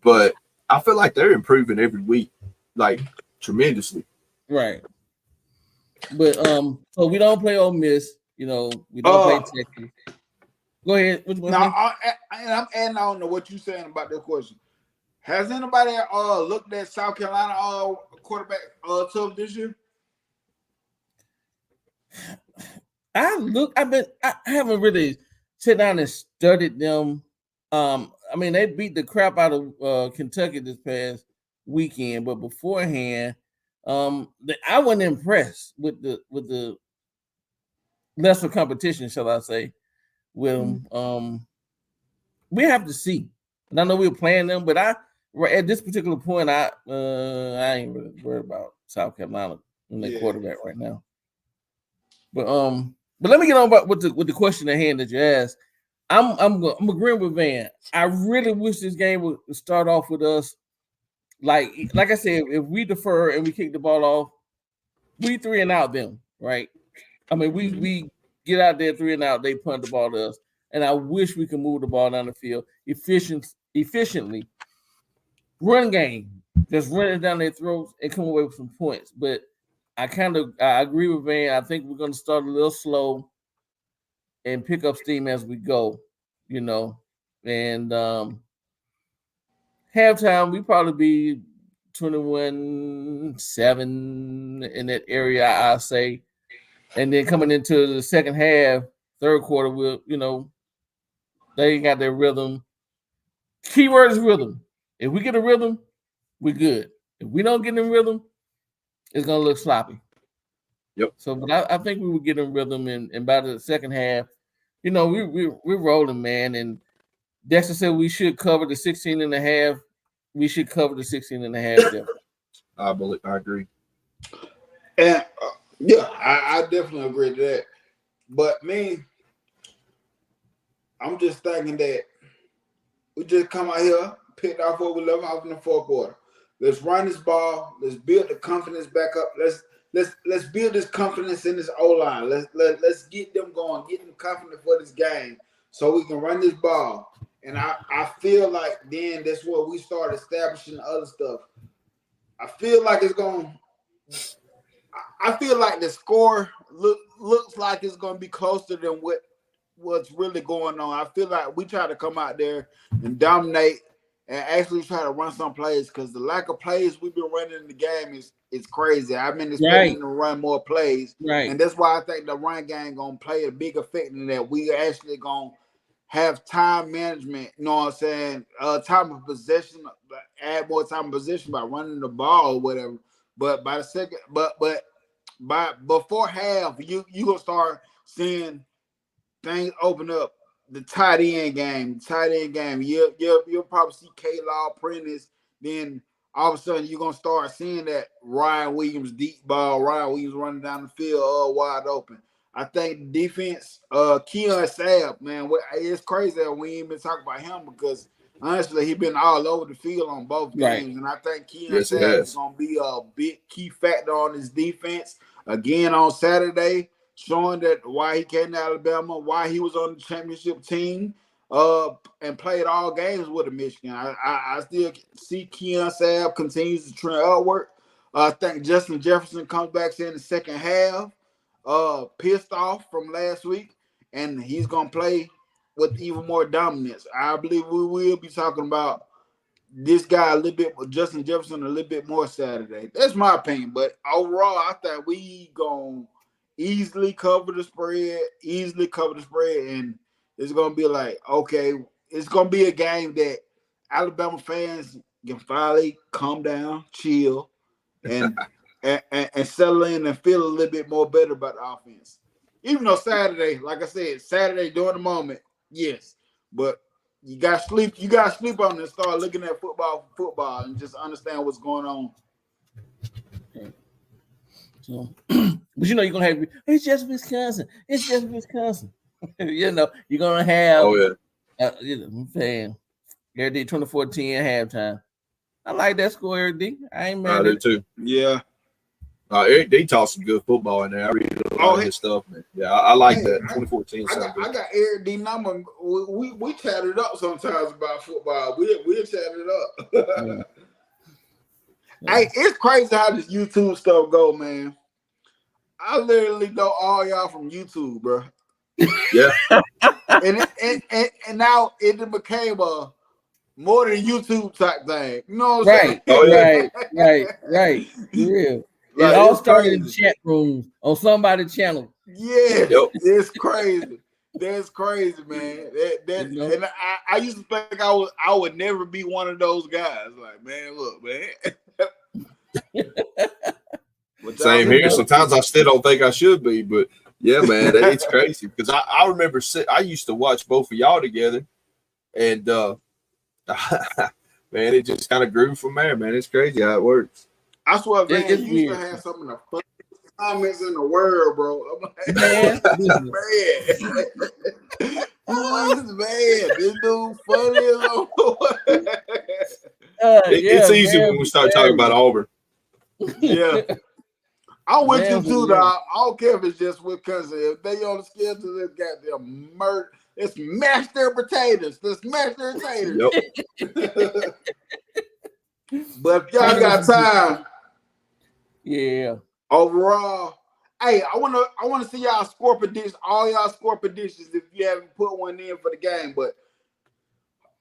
but I feel like they're improving every week, like tremendously. Right. But so we don't play Ole Miss, we don't play Texas. Go ahead. Now, I'm adding on to what you're saying about that question. Has anybody looked at South Carolina quarterback tough this year? I haven't really sit down and studied them. They beat the crap out of Kentucky this past weekend, but beforehand, I wasn't impressed with the lesser competition, shall I say, with them. We have to see. And I know we were playing them, but at this particular point, I ain't really worried about South Carolina and their quarterback right now. But let me get on with the question at hand that you asked. I'm agreeing with Van. I really wish this game would start off with us. Like I said, if we defer and we kick the ball off, we 3 and out them, right? I mean, we get out there 3 and out, they punt the ball to us. And I wish we could move the ball down the field efficiently. Run game, just run it down their throats and come away with some points. But I agree with Van. I think we're going to start a little slow and pick up steam as we go, And halftime, we probably be 21-7 in that area, I'll say. And then coming into the second half, third quarter, they ain't got their rhythm. Keyword is rhythm. If we get a rhythm, we're good. If we don't get in rhythm, it's gonna look sloppy. Yep. So, but I think we would get in rhythm, and by the second half, we're rolling, man. And Dexter said we should cover the 16.5. We should cover the 16.5. I agree. And yeah, I definitely agree to that. But me, I'm just thinking that we just come out here, picked off what we left off in the fourth quarter. Let's run this ball. Let's build the confidence back up. Let's build this confidence in this O-line. Let's get them going, get them confident for this game so we can run this ball. And I feel like then that's where we start establishing other stuff. I feel like it's going to – I feel like the score looks like it's going to be closer than what's really going on. I feel like we try to come out there and dominate and actually try to run some plays because the lack of plays we've been running in the game is crazy. I've been expecting to run more plays. Right. And that's why I think the run game going to play a big effect in that. We actually going to have time management, you know what I'm saying? Time of possession, add more time of possession by running the ball or whatever. But by the second, but by before half, you gonna start seeing things open up. The tight end game. You'll probably see K-Law, Prentice. Then all of a sudden you're gonna start seeing that Ryan Williams deep ball, Ryan Williams running down the field wide open. I think defense, Keon Sabb, man, it's crazy that we ain't been talking about him because honestly, he's been all over the field on both games. And I think Keon Sabb is going to be a big key factor on his defense again on Saturday, showing that why he came to Alabama, why he was on the championship team, and played all games with the Michigan. I still see Keon Sabb continues to trend upward. I think Justin Jefferson comes back in the second half. Pissed off from last week, and he's gonna play with even more dominance. I believe we will be talking about this guy a little bit, Justin Jefferson, a little bit more Saturday. That's my opinion. But overall, I think we gonna easily cover the spread, and it's gonna be like, okay, it's gonna be a game that Alabama fans can finally calm down, chill, and and settle in and feel a little bit more better about the offense. Even though Saturday, like I said, Saturday during the moment, yes. But you got to sleep. You got to sleep on it and start looking at football, and just understand what's going on. So, but you're going to have, it's just Wisconsin. It's just Wisconsin. You're going to have, I'm saying, Eric D 24-10 halftime. I like that score, Eric D. I ain't mad at it. too. Yeah. Eric D taught some good football in there. I read a lot of his stuff, man. Yeah, I like that. 24-10. I got Eric D number. We chatted up sometimes about football. We'll chat it up. Yeah. Hey, it's crazy how this YouTube stuff go, man. I literally know all y'all from YouTube, bro. Yeah. and now it became a more than YouTube type thing. You know what I'm saying? Oh, yeah. Right. For real. Like, it all started in chat rooms on somebody's channel. Yeah, it's crazy. That's crazy, man. And I used to think I would never be one of those guys. Like, man, look, man. Same here. Sometimes I still don't think I should be, but yeah, man, it's crazy because I remember I used to watch both of y'all together, and man, it just kind of grew from there, man. It's crazy how it works. I swear, man, you used to have some of the funniest comments in the world, bro. I'm like, man, this dude funny as it's easy when we start talking about Auburn. Yeah. I'm with you too, dog. I don't care if it's just Wisconsin. If they on the schedule, this goddamn murder. It's smash their potatoes. Yep. But if y'all got time, yeah. Overall, hey, I wanna see y'all score predictions, all y'all score predictions if you haven't put one in for the game. But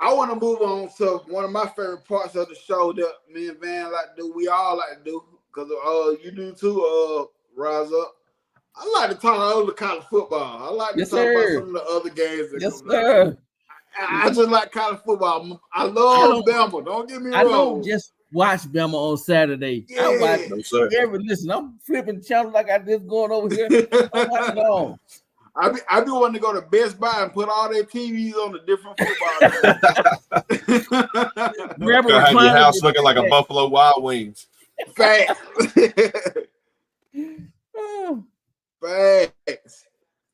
I want to move on to one of my favorite parts of the show that me and Van like to do. We all like to do because you do too. Rise up. I like to talk about the college football. I like to Yes, talk sir. about some of the other games that Yes, come out. sir. I just like college football. I love Bama. Don't get me wrong. I don't just watch Bama on Saturday. I watch Yeah. No, sir. listen, I'm flipping channels like I just going over here. I'm watching it all. I be wanting to go to Best Buy and put all their TVs on the different football games. Grab a Gonna have your recliner house with looking like a that. Buffalo Wild Wings. Facts. Oh, Facts.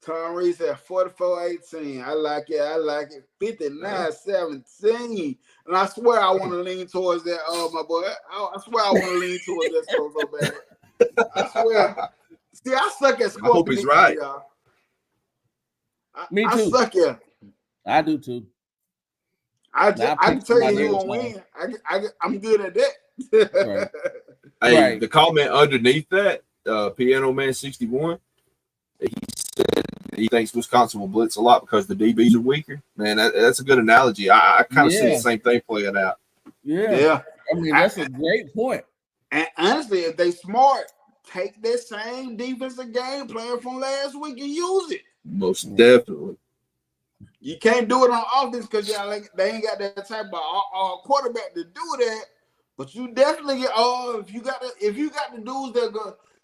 Tom Reed said 44-18. I like it. I like it. 59-17. And I swear I want to lean towards that. My boy. I swear I want to lean towards that score so bad. I swear. See, I suck at score. I hope he's right. Y'all. Me I too. suck at. I do too. I can tell you somebody who else gonna win. I'm good at that. Right. Hey, Right. the comment underneath that, Piano Man 61, he said he thinks Wisconsin will blitz a lot because the DBs are weaker. Man, that's a good analogy. I kind of see Yeah. the same thing playing out. Yeah. I mean, that's a great point. And honestly, if they smart, take that same defensive game plan from last week and use it. Most definitely. You can't do it on offense because they ain't got that type of quarterback to do that. But you definitely get if you got the dudes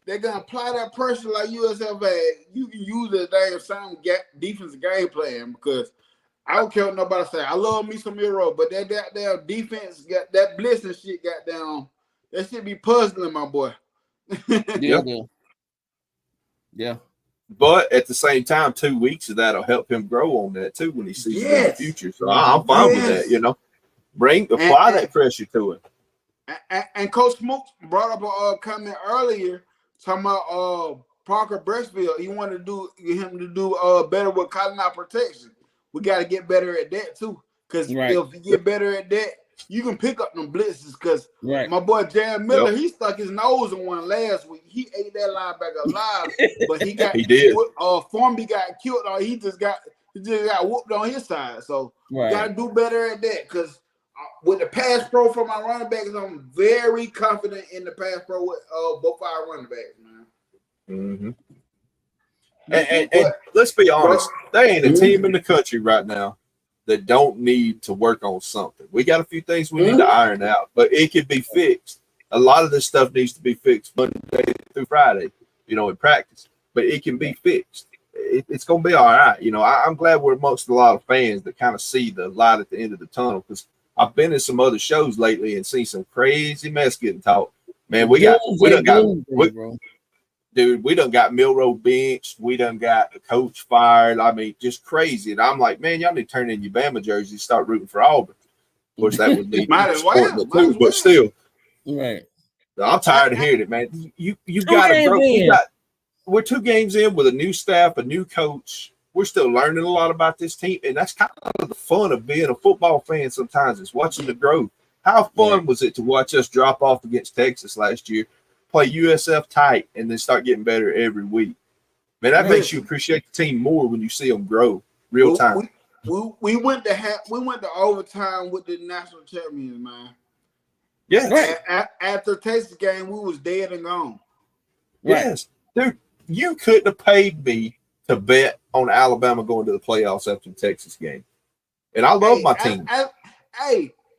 they're gonna apply that pressure like USF had, you can use the damn same defensive game plan because I don't care what nobody say. I love me some Miro, but that damn defense got that blitzing shit got down. That shit be puzzling, my boy. Yeah. Yep. Yeah. But at the same time, 2 weeks of that'll help him grow on that too when he sees it in the Yes. future. So I'm fine with that, you know. Apply that pressure to it. And Coach Smook brought up a comment earlier talking about Parker Breastfield. He wanted to get him to do better with calling out protection. We got to get better at that too. Because if you get better at that, you can pick up them blitzes. Because my boy Jan Miller, he stuck his nose in one last week. He ate that linebacker alive, but he did. Formby got killed, or he just got whooped on his side. So you got to do better at that. Because with the pass pro for my running backs, I'm very confident in the pass pro with both our running backs, man. Mm-hmm. And let's be honest, there ain't a team in the country right now that don't need to work on something. We got a few things we need to iron out, but it can be fixed. A lot of this stuff needs to be fixed Monday through Friday, in practice, but it can be fixed. It's going to be all right. I'm glad we're amongst a lot of fans that kind of see the light at the end of the tunnel, because I've been in some other shows lately and seen some crazy mess getting taught. Man, we done got Milroe benched. We done got a coach fired. I mean, just crazy. And I'm like, man, y'all need to turn in your Bama jerseys and start rooting for Auburn. Of course, that would be but still. Right. I'm tired of hearing it, man. You got to grow. We're 2 games in with a new staff, a new coach. We're still learning a lot about this team, and that's kind of the fun of being a football fan sometimes, is watching the growth. How fun was it to watch us drop off against Texas last year, play USF tight, and then start getting better every week? Man, that makes you appreciate the team more when you see them grow real time. We went to overtime with the national champions, man. Yes. After Texas game, we was dead and gone. Yes. Dude, you couldn't have paid me to bet on Alabama going to the playoffs after the Texas game. And I love my team.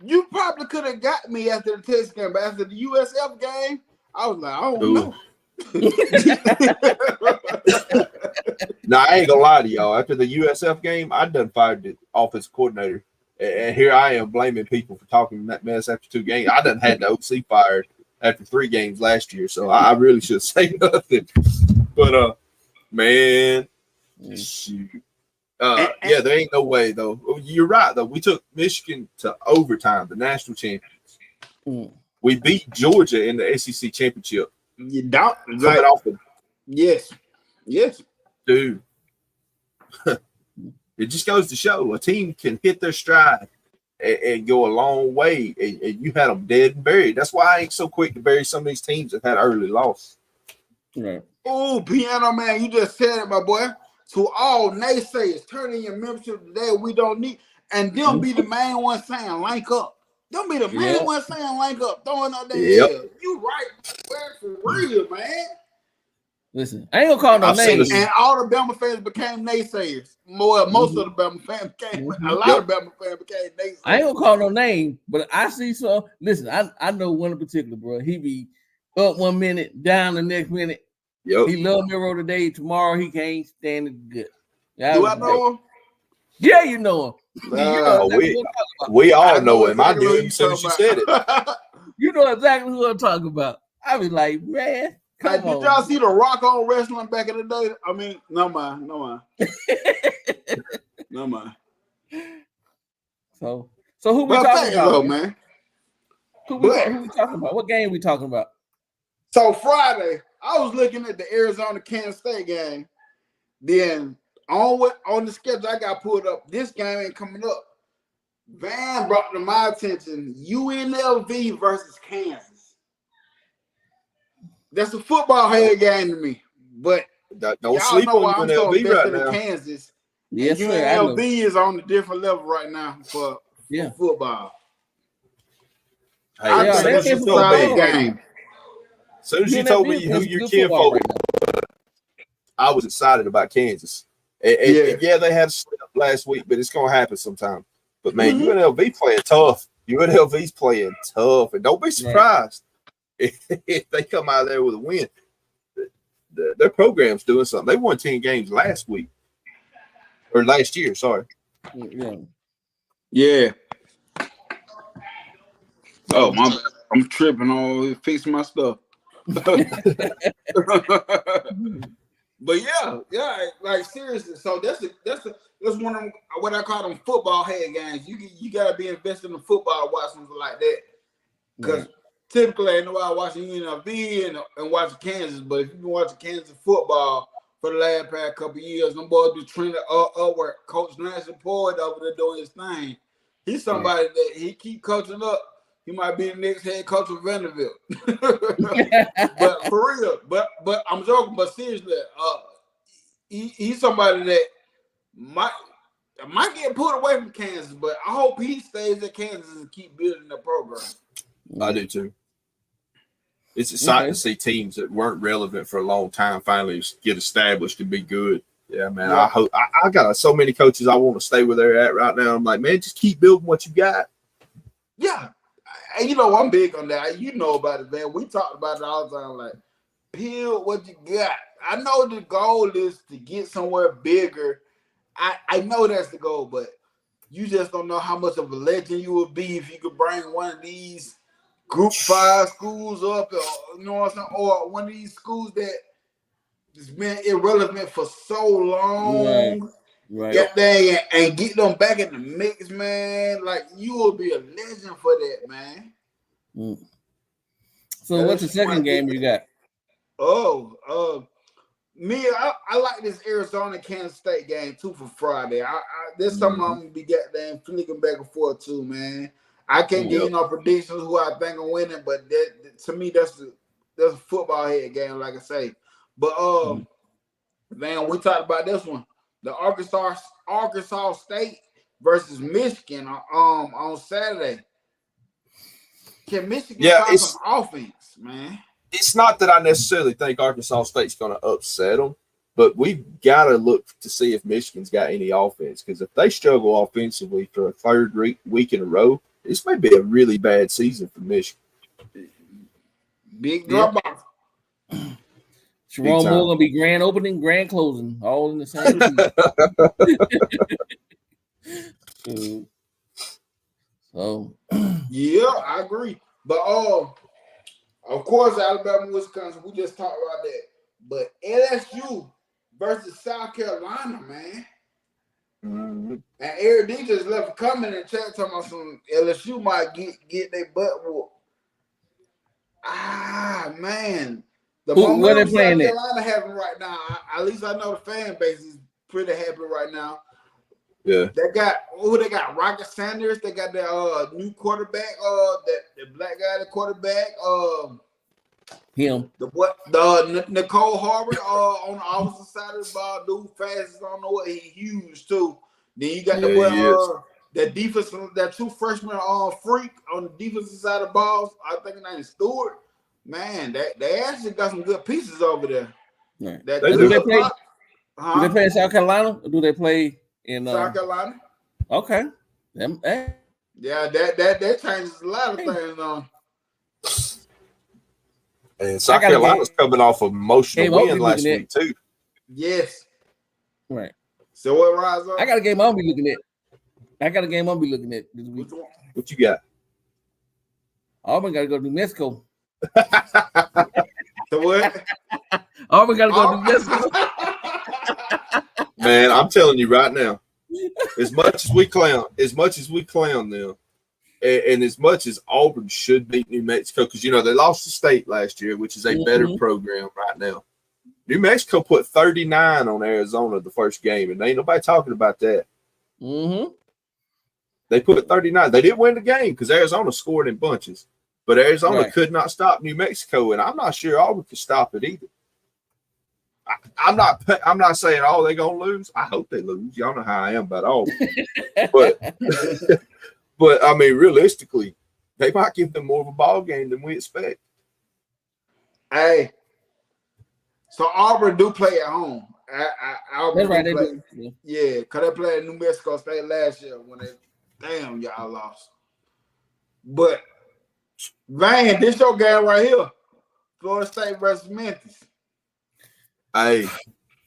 You probably could have got me after the Texas game, but after the USF game, I was like, I don't know. Now, I ain't gonna lie to y'all. After the USF game, I done fired the offensive coordinator. And here I am blaming people for talking that mess after 2 games. I done had the OC fired after 3 games last year, so I really should say nothing. But man, shoot. There ain't no way though. You're right though. We took Michigan to overtime, the national champions. We beat Georgia in the SEC championship. You don't yes, dude. It just goes to show a team can hit their stride and go a long way, and you had them dead and buried. That's why I ain't so quick to bury some of these teams that had early loss. Right. Oh, Piano Man, you just said it, my boy. To all naysayers, turn in your membership today. We don't need. and them be the main one saying link up. Them be the main one saying link up, throwing out their head. You right, for real, man. Listen, I ain't gonna call no names. And all the Bama fans became naysayers. Most of the Bama fans became a lot of Bama fans became naysayers. I ain't gonna call no name, but I see some. Listen, I know one in particular, bro. He be up 1 minute, down the next minute. Yep. He love Miro today. Tomorrow he can't stand it good. Do I know him? Yeah, you know him. You know exactly we all know him. I knew him as soon as you said it. You know exactly who I'm talking about. I was like, man, come on. Did y'all see the Rock on wrestling back in the day? I mean, no mind. No mind. So who we talking about, man? Who we talking about? What game we talking about? So Friday, I was looking at the Arizona Kansas State game. Then on the schedule I got pulled up, this game ain't coming up. Van brought to my attention UNLV versus Kansas. That's a football head game to me, but don't sleep on UNLV right now. Kansas, yes, UNLV is on a different level right now for football. Hey, I think that's a solid game. As soon as you told me who your kinfolk was, I was excited about Kansas. And they had a slip last week, but it's going to happen sometime. But, man, UNLV playing tough. UNLV's playing tough. And don't be surprised if they come out of there with a win. Their program's doing something. They won 10 games last week. Or last year, sorry. Yeah. Oh, I'm tripping on fixing my stuff. But yeah, like seriously. So that's one of them, what I call them football head games. You gotta be invested in football, watch something like that. Because typically, I know I watching UNLV and watching Kansas, but if you've been watching Kansas football for the last couple of years, them boys be trending upward. Coach Nancy Poyd over there doing his thing. He's somebody that he keep coaching up. He might be the next head coach of Vanderbilt. But for real, but I'm joking, but seriously, he's somebody that might get put away from Kansas, but I hope he stays at Kansas and keep building the program. I do too. It's exciting to see teams that weren't relevant for a long time finally get established and be good. Yeah, man. Yeah. I hope I got so many coaches I want to stay where they're at right now. I'm like, man, just keep building what you got. Yeah. And I'm big on that. You know about it, man. We talked about it all the time. Like, build what you got. I know the goal is to get somewhere bigger. I know that's the goal, but you just don't know how much of a legend you would be if you could bring one of these Group 5 schools up, or, you know what I'm saying, or one of these schools that has been irrelevant for so long. Right. Get there and get them back in the mix, man. Like, you will be a legend for that, man. So what's the second game you got? I like this Arizona Kansas State game too for Friday. There's something I'm gonna be goddamn flicking back and forth too, man. I can't give you no predictions who I think are winning, but to me that's a football head game, like I say. But man, we talked about this one. The Arkansas State versus Michigan on Saturday. Can Michigan find some offense, man? It's not that I necessarily think Arkansas State's going to upset them, but we've got to look to see if Michigan's got any offense. Because if they struggle offensively for a third week in a row, this may be a really bad season for Michigan. Big drop off. Jerome Moore gonna be grand opening, grand closing, all in the same season. So yeah, I agree. But of course, Alabama, Wisconsin, we just talked about that. But LSU versus South Carolina, man. Mm-hmm. And Eric D just left a comment in the chat talking about some LSU might get their butt whooped. Man. The momentum South Carolina having right now, at least I know the fan base is pretty happy right now. Yeah. They got Rocket Sanders. They got their new quarterback, the black guy, the quarterback. Him. The Nicole Harvard on the opposite side of the ball, dude fast. I don't know what, he huge too. Then you got that defense, that two freshmen freak on the defensive side of the balls. I think his name is Stewart. Man, they actually got some good pieces over there. Right. That Do they play? Huh? Do they play in South Carolina or do they play in South Carolina? Okay. Hey. Yeah, that changes a lot of things on. And South Carolina's coming off an emotional win last week too. Yes. Right. So what, Rise up? I got a game I'll be looking at. This week. What you got? Auburn got to go to New Mexico. So what? Auburn got to go to New Mexico. Man, I'm telling you right now, as much as we clown them, and as much as Auburn should beat New Mexico, because they lost to State last year, which is a better program right now. New Mexico put 39 on Arizona the first game, and ain't nobody talking about that. Mm-hmm. They put 39. They didn't win the game because Arizona scored in bunches, but Arizona could not stop New Mexico, and I'm not sure Auburn could stop it either. I'm not saying they're gonna lose. I hope they lose. Y'all know how I am about Auburn, but I mean, realistically, they might give them more of a ball game than we expect. Hey, so Auburn do play at home. That's right. They do. Yeah, because they played New Mexico State last year when y'all lost. But man, this your game right here, Florida State versus Memphis. Hey,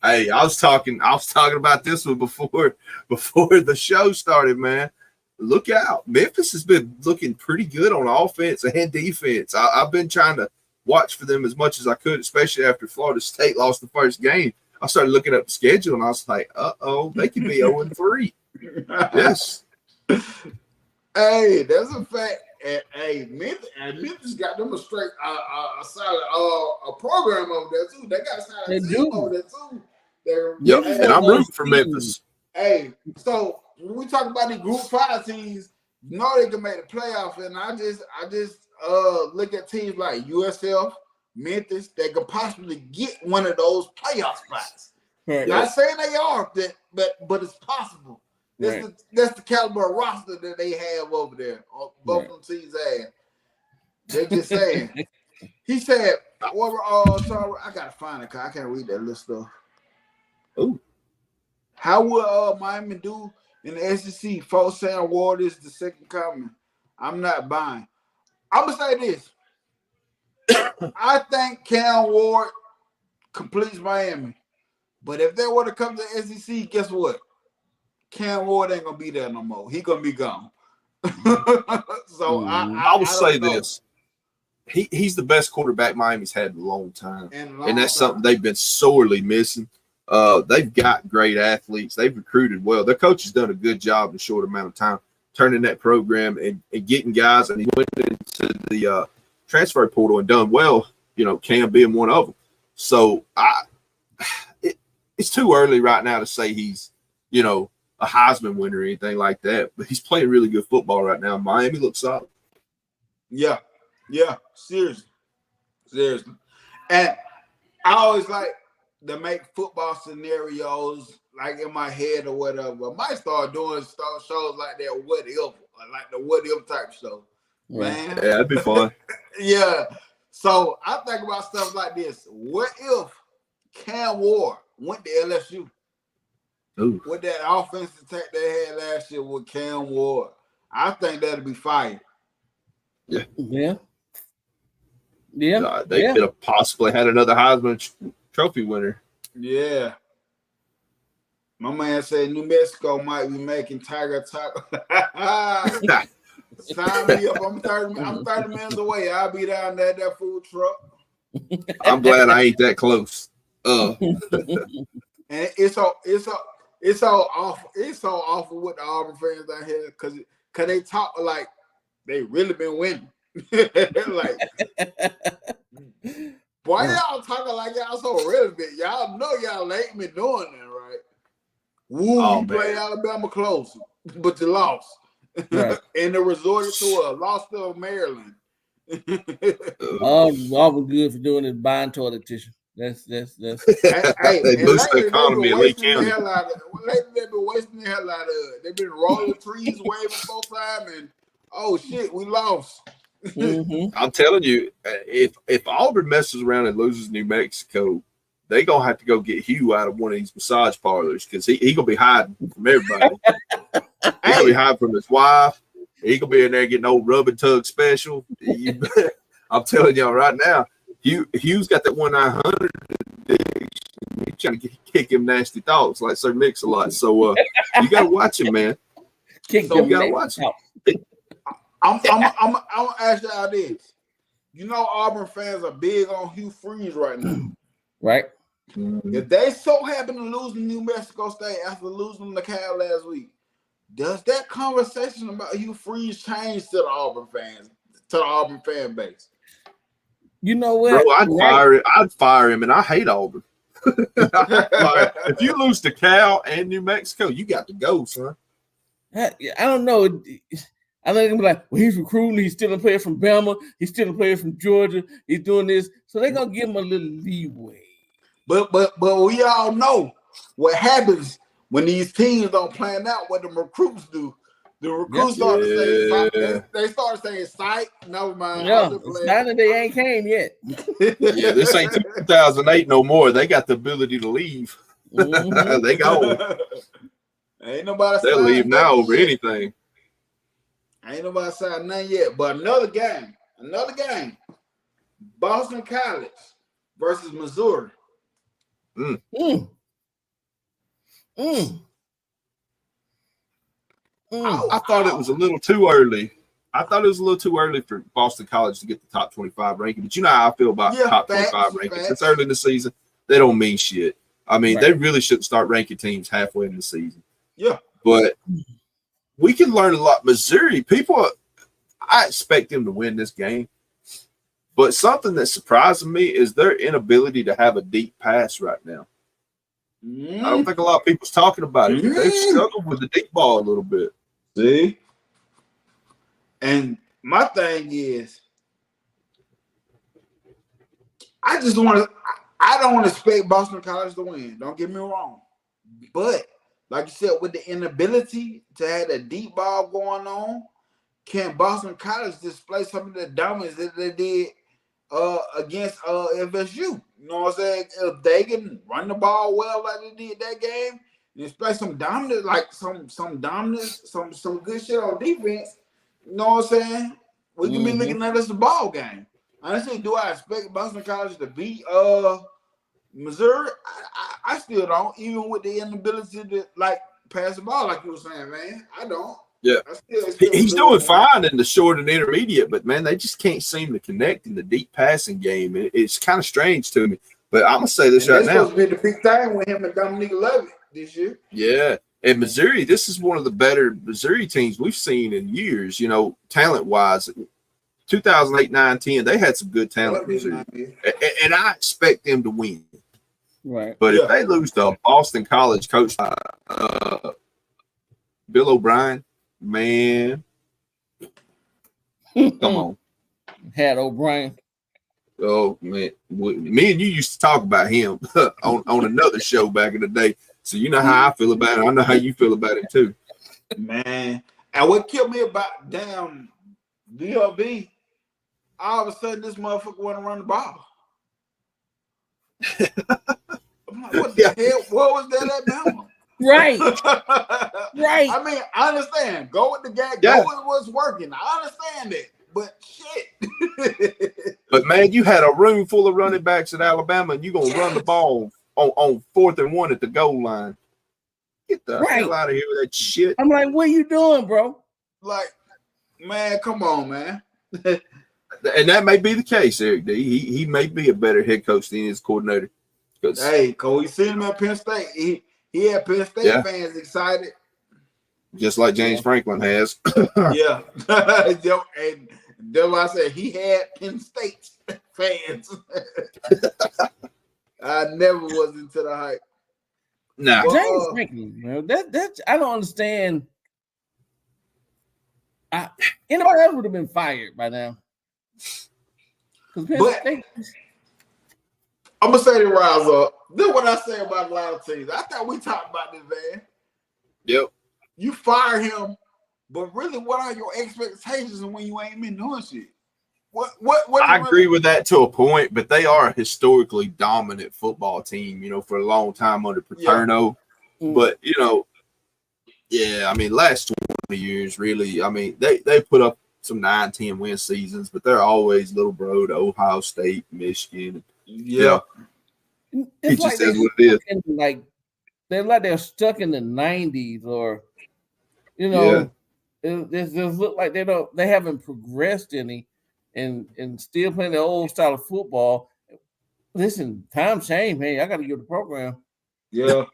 I was talking about this one before the show started, man. Look out. Memphis has been looking pretty good on offense and defense. I've been trying to watch for them as much as I could, especially after Florida State lost the first game. I started looking up the schedule, and I was like, they could be 0-3. Yes. Hey, that's a fact. And Memphis got them a straight, a solid program over there too. They got a solid team over there too. Yep, and I'm rooting for Memphis. Hey, so when we talk about the Group 5 teams, they can make the playoff, and I just look at teams like USF, Memphis that could possibly get one of those playoff spots. Right. Not saying they are, but it's possible. That's the caliber of roster that they have over there. Both of them teams have. They're just saying. He said, sorry, I gotta find it because I can't read that list stuff. Ooh. How will Miami do in the SEC? Folks saying Ward is the second coming. I'm not buying. I'm gonna say this. I think Cam Ward completes Miami. But if they were to come to the SEC, guess what? Cam Ward ain't gonna be there no more. He gonna be gone. So I will say this: he's the best quarterback Miami's had in a long time, and that's something they've been sorely missing. They've got great athletes. They've recruited well. Their coach has done a good job in a short amount of time, turning that program and getting guys. And he went into the transfer portal and done well. Cam being one of them. So it's too early right now to say he's a Heisman winner or anything like that, but he's playing really good football right now. Miami looks solid. Yeah, seriously. And I always like to make football scenarios like in my head or whatever. I might start doing shows like that, what if, like the what if type show. Man. Yeah, that'd be fun. Yeah. So I think about stuff like this. What if Cam Ward went to LSU? Ooh. With that offensive attack they had last year with Cam Ward, I think that'd be fire. Yeah. They could have possibly had another Heisman Trophy winner. Yeah. My man said New Mexico might be making Tiger Taco. Sign me up. I'm 30 minutes away. I'll be down there at that food truck. I'm glad I ain't that close. And it's so awful. It's so awful with the Auburn fans down here because they talk like they really been winning. Like, boy, y'all talking like y'all so relevant. Y'all know y'all ain't been doing that, right? You played Alabama close, but you lost. Right. And they resorted to a loss to Maryland. Auburn good for doing this buying toilet tissue. That's Hey, They and boost the lately economy they've in been Lee wasting the County. hell out of it. Lately they've been wasting the hell out of it. They've been rolling trees, waving both sides, and oh shit, we lost. Mhm. I'm telling you, if Auburn messes around and loses New Mexico, they gonna have to go get Hugh out of one of these massage parlors because he gonna be hiding from everybody. He gonna be hiding from his wife. He gonna be in there getting old rub and tug special. I'm telling y'all right now, Hugh's got that 1-900. He's trying to kick him nasty thoughts like Sir Mix-a-Lot. So you gotta watch him, man. Kick So them you gotta next watch him. out. I'm gonna ask y'all this. You know, Auburn fans are big on Hugh Freeze right now. Right? If they so happen to lose to New Mexico State after losing the Cal last week, does that conversation about Hugh Freeze change to the Auburn fans, to the Auburn fan base? You know what? Bro, I'd fire him, and I hate Auburn. If you lose to Cal and New Mexico, you got to go, son. I don't know. I think I'm like, well, he's recruiting. He's still a player from Bama. He's still a player from Georgia. He's doing this, so they're gonna give him a little leeway. But we all know what happens when these teams don't plan out what the recruits do. The recruits start to say they start saying sight. Never mind. Yeah, Saturday they ain't came yet. Yeah, this ain't 2008 no more. They got the ability to leave. Mhm. They go. Ain't nobody. They'll leave now over anything. Ain't nobody signed nothing yet. But another game. Boston College versus Missouri. Mm. Mm. Mm. I thought it was a little too early. I thought it was a little too early for Boston College to get the top 25 ranking. But you know how I feel about top 25 rankings. It's early in the season. They don't mean shit. I mean, They really shouldn't start ranking teams halfway in the season. Yeah. But we can learn a lot. Missouri, I expect them to win this game. But something that surprises me is their inability to have a deep pass right now. I don't think a lot of people's talking about it. They've struggled with the deep ball a little bit. See? And my thing is, I don't expect Boston College to win. Don't get me wrong. But, like you said, with the inability to have a deep ball going on, can Boston College display some of the dominance that they did against FSU? You know what I'm saying? If they can run the ball well like they did that game, and display some dominance, like some dominance, some good shit on defense, you know what I'm saying? We can be looking at this a ball game. Honestly, do I expect Boston College to beat Missouri? I still don't, even with the inability to like pass the ball, like you were saying, man. I don't. Yeah, he's doing fine in the short and intermediate, but man, they just can't seem to connect in the deep passing game. It's kind of strange to me. But I'm gonna say this right now. It's supposed to be the big thing with him and Dominique Levitt this year. Yeah, and Missouri, this is one of the better Missouri teams we've seen in years. You know, talent wise, 2008, 9, 10, they had some good talent. Missouri, and I expect them to win. Right. But if they lose to Boston College coach Bill O'Brien, man, come on. Had O'Brien. Oh man, me and you used to talk about him on another show back in the day. So you know how I feel about it. I know how you feel about it too, man. And what killed me about damn DLB, all of a sudden this motherfucker want to run the ball. I'm like, what the hell? What was that at Bama? Right. Right. I mean, I understand. Go with the guy. Go with what's working. I understand it. But shit. But man, you had a room full of running backs at Alabama, and you're gonna run the ball on 4th and 1 at the goal line. Get the hell out of here with that shit. I'm like, what are you doing, bro? Like, man, come on, man. And that may be the case, Eric D. He may be a better head coach than his coordinator. Hey, Cole, you seen him at Penn State. He had Penn State fans excited. Just like James Franklin has. Yeah. And that's why I said he had Penn State fans. I never was into the hype. Nah. James Franklin, man. That I don't understand. Anybody else would have been fired by now. I'm gonna say the rise up. This is what I say about a lot of teams. I thought we talked about this, man. Yep. You fire him, but really, what are your expectations when you ain't been doing shit? What I agree with that to a point, but they are a historically dominant football team, for a long time under Paterno. Yeah. But, I mean, last 20 years, really, I mean, they put up some 9-10 win seasons, but they're always little bro to Ohio State, Michigan. Yeah. It's It like just is what it is. They're stuck in the 90s, or it just look like they haven't progressed any, and still playing the old style of football. Listen, times change, man. I got to give the program. Yeah.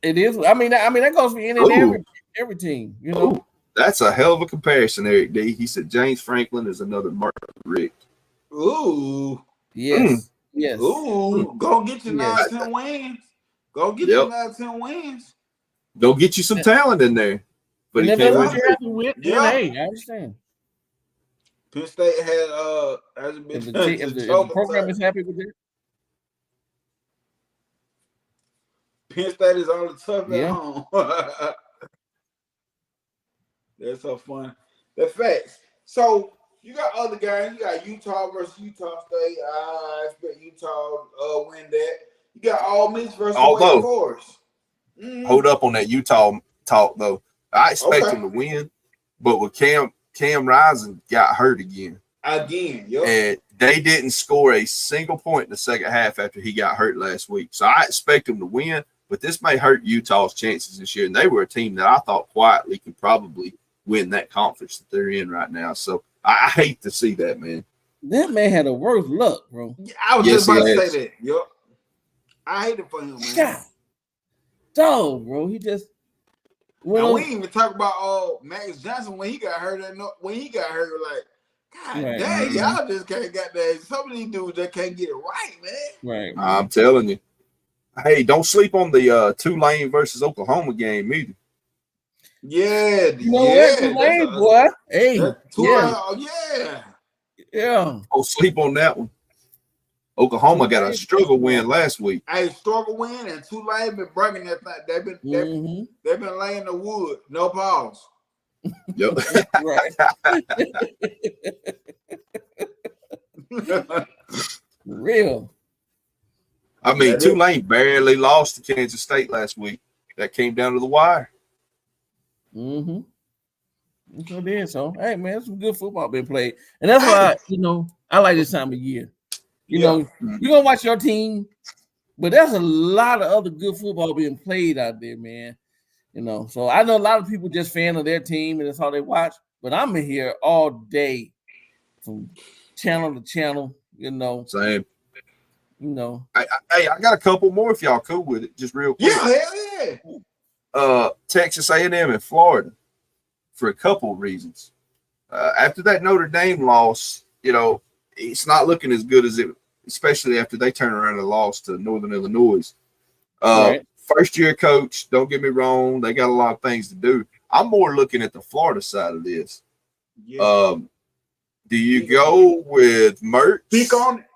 It is. I mean that goes for any and every team. Ooh, that's a hell of a comparison, Eric D. He said James Franklin is another Mark Richt. Ooh. Yes. Yes. Ooh. Go get your 9-10 wins. Go get your 9-10 wins. Go get you some talent in there. But if that's what you're happy with, hey, I understand. Penn State had hasn't been if the program is happy with it. Penn State is on the tough at home. That's so fun. The facts. So you got other games. You got Utah versus Utah State. I expect Utah win that. You got Ole Miss versus Wake Forest. Hold up on that Utah talk though. I expect them to win, but with Cam Rising got hurt again. Yep. And they didn't score a single point in the second half after he got hurt last week. So I expect them to win, but this may hurt Utah's chances this year. And they were a team that I thought quietly could probably win that conference that they're in right now. So I hate to see that, man. That man had the worst luck, bro. I was just about to say that. Yep. I hate it for him, man. God. Dog, bro. He just we didn't even talk about Max Johnson when he got hurt. Like, God dang, y'all just can't get that. Some of these dudes that can't get it right, man. Right. I'm telling you. Hey, don't sleep on the Tulane versus Oklahoma game either. Yeah, Tulane, boy. Hey, yeah. Don't sleep on that one. Oklahoma got a struggle win last week. Hey, struggle win, and Tulane been bringing that thing. They've been laying the wood. No pause. Yep. Real. I mean, Tulane barely lost to Kansas State last week. That came down to the wire. So then, hey man, some good football been played, and that's why I like this time of year. You're gonna watch your team, but there's a lot of other good football being played out there, man. So I know a lot of people just fan of their team and that's all they watch, but I'm in here all day from channel to channel, Same. I got a couple more if y'all cool with it, just real quick. Yeah, hell yeah. Texas A&M and Florida for a couple of reasons. After that Notre Dame loss, it's not looking as good as it, especially after they turn around and lost to Northern Illinois. First year coach, don't get me wrong, they got a lot of things to do. I'm more looking at the Florida side of this. Yeah. Do you go with Mertz? Speak on it.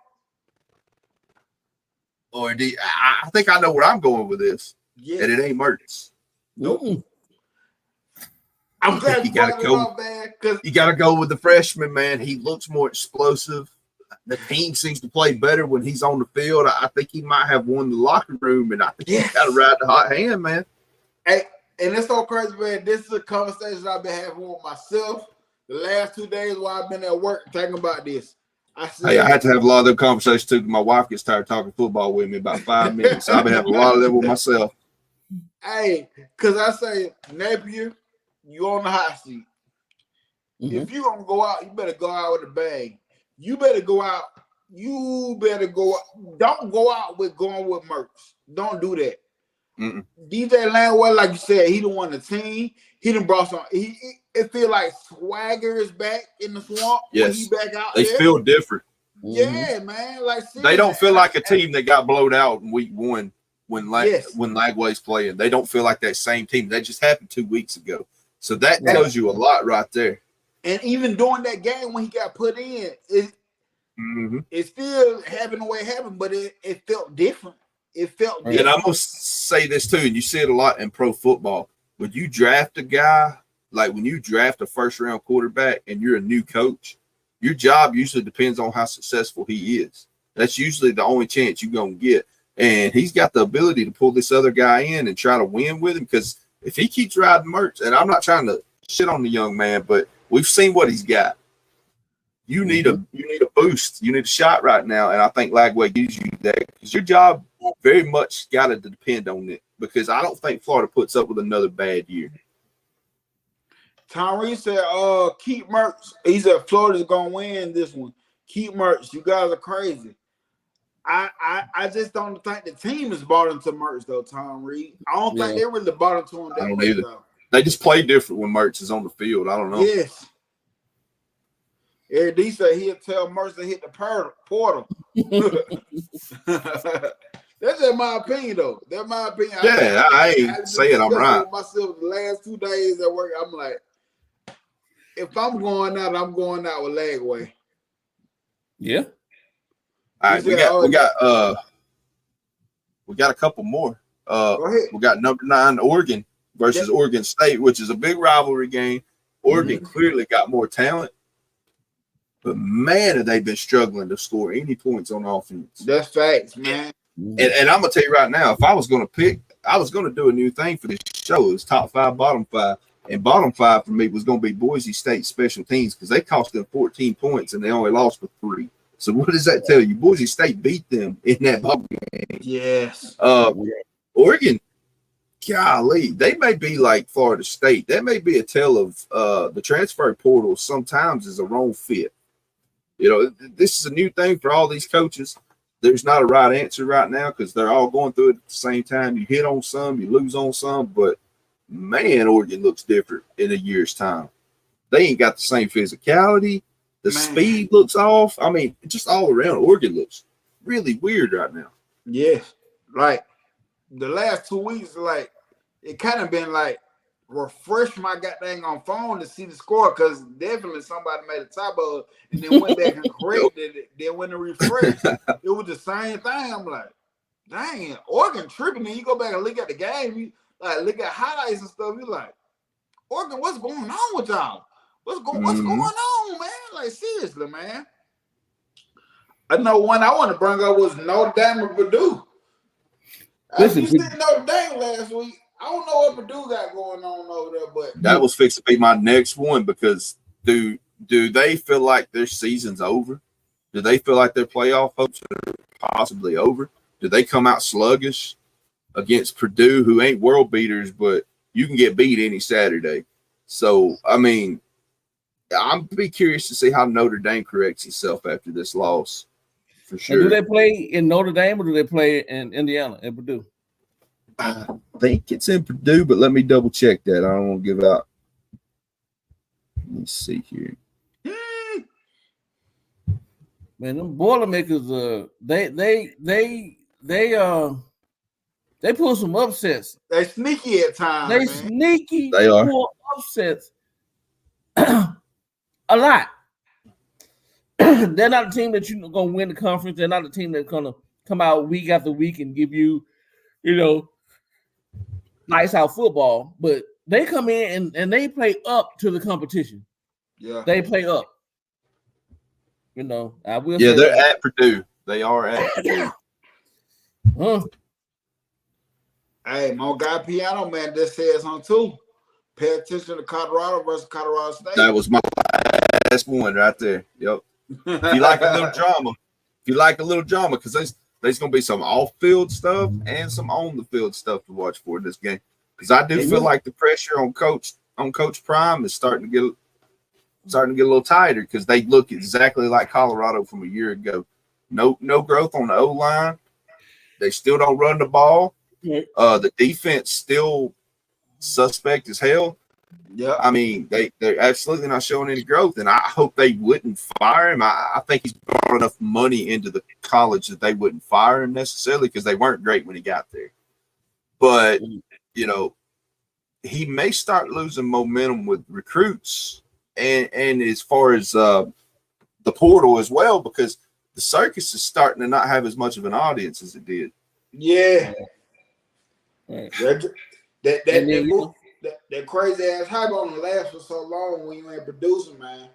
Or I think I know where I'm going with this. Yeah. And it ain't Mertz. Nope. I'm glad you got to go, man. You got to go with the freshman, man. He looks more explosive. The team seems to play better when he's on the field. I think he might have won the locker room, and I think he's got to ride the hot hand, man. Hey, and it's so crazy, man. This is a conversation I've been having with myself the last 2 days while I've been at work thinking about this. I had to have a lot of them conversations too. My wife gets tired of talking football with me about 5 minutes. So I've been having a lot of them with myself. Hey, because I say, Napier, you on the hot seat. If you're going to go out, you better go out with a bang. You better go out. Don't go out with going with Mertz. Don't do that. DJ Langwell, like you said, he done won the team. He done brought some. It feel like swagger is back in the swamp. Yes, he back out they there. feel different. Yeah, man. Like they don't feel like a team that got blowed out in week 1 when Lagway's playing. They don't feel like that same team. That just happened 2 weeks ago. So that tells you a lot right there. And even during that game when he got put in, Mm-hmm. It still happened the way it happened, but it felt different. It felt And different. And I'm gonna say this too, and you see it a lot in pro football. When you draft a guy, like when you draft a first round quarterback and you're a new coach, your job usually depends on how successful he is. That's usually the only chance you're gonna get. And he's got the ability to pull this other guy in and try to win with him, because if he keeps riding Mertz, and I'm not trying to shit on the young man, but we've seen what he's got. You need a boost. You need a shot right now, and I think Lagway gives you that, because your job very much got to depend on it, because I don't think Florida puts up with another bad year. Tyree said, keep Mertz. He said Florida's gonna win this one. Keep Mertz. You guys are crazy. I just don't think the team is bought into Mertz though, Tom Reed. I don't think they really bought into him. I don't either. They just play different when Mertz is on the field. I don't know. Yes. Eric D said he'll tell Mertz to hit the portal. That's just my opinion, though. That's my opinion. Yeah, I ain't saying I'm right. Myself the last 2 days at work, I'm like, if I'm going out with Lagway. Yeah. All right, we got a couple more. Go ahead. We got number 9 Oregon versus Oregon State, which is a big rivalry game. Oregon clearly got more talent, but man, have they been struggling to score any points on offense. That's facts, man. And I'm gonna tell you right now, if I was gonna pick, I was gonna do a new thing for this show. It's top 5, bottom 5, and bottom 5 for me was gonna be Boise State special teams, because they cost them 14 points and they only lost for 3. So what does that tell you? Boise State beat them in that ball game. Yes. Oregon, golly, they may be like Florida State. That may be a tale of the transfer portal sometimes is a wrong fit. You know, this is a new thing for all these coaches. There's not a right answer right now because they're all going through it at the same time. You hit on some, you lose on some, but man, Oregon looks different in a year's time. They ain't got the same physicality. The speed looks off. I mean, just all around, Oregon looks really weird right now. Yes. Like, the last 2 weeks, like, it kind of been like, refresh my goddamn on phone to see the score, because definitely somebody made a typo and then went back and corrected it. Then when it refreshed, it was the same thing. I'm like, dang, Oregon tripping. And you go back and look at the game, you like look at highlights and stuff. You're like, Oregon, what's going on with y'all? What's going on, man? Like, seriously, man. I know one I want to bring up was Notre Dame and Purdue. Listen, you said Notre Dame last week. I don't know what Purdue got going on over there, but that was fixed to be my next one, because do they feel like their season's over? Do they feel like their playoff hopes are possibly over? Do they come out sluggish against Purdue, who ain't world beaters, but you can get beat any Saturday? So, I mean, I'm be curious to see how Notre Dame corrects itself after this loss, for sure. And do they play in Notre Dame or do they play in Indiana and Purdue? I think it's in Purdue, but let me double check that. I don't want to give out. Let me see here. Man, them Boilermakers, they pull some upsets. they sneaky at times. They man. sneaky. They are. Pull upsets a lot. They're not a team that you're gonna win the conference. They're not a team that's gonna come out week after week and give you, nice out football. But they come in and they play up to the competition. Yeah, They play up. I will. Yeah, say they're that. at Purdue. They are at Purdue. Hey, my guy Piano Man just says on too. Pay attention to Colorado versus Colorado State. That was my last one right there. Yep. If you like a little drama, because there's gonna be some off-field stuff and some on-the-field stuff to watch for in this game. Because I do feel like the pressure on Coach Prime is starting to get a little tighter, because they look exactly like Colorado from a year ago. No growth on the O-line. They still don't run the ball. The defense still suspect as hell. Yeah, I mean, they're absolutely not showing any growth, and I hope they wouldn't fire him. I think he's brought enough money into the college that they wouldn't fire him necessarily, because they weren't great when he got there. But, he may start losing momentum with recruits and as far as the portal as well, because the circus is starting to not have as much of an audience as it did. Yeah. Right. That crazy ass hype on the last for so long when you ain't producing, man.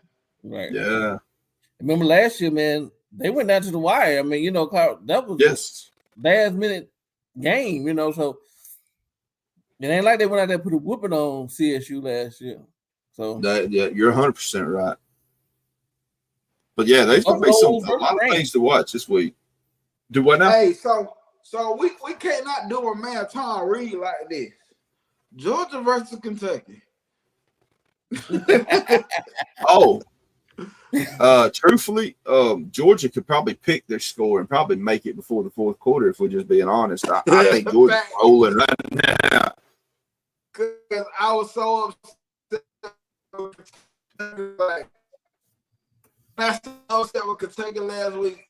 Right. Yeah. Remember last year, man, they went down to the wire. I mean, that was Yes. last minute game, so it ain't like they went out there and put a whooping on CSU last year. So you're 100% right. But yeah, there's gonna be a lot of things to watch this week. Do what now? Hey, so we cannot do a marathon read like this. Georgia versus Kentucky. Truthfully, Georgia could probably pick their score and probably make it before the fourth quarter if we're just being honest. I think Georgia's rolling right now. Because I was so upset. I was so upset with Kentucky last week.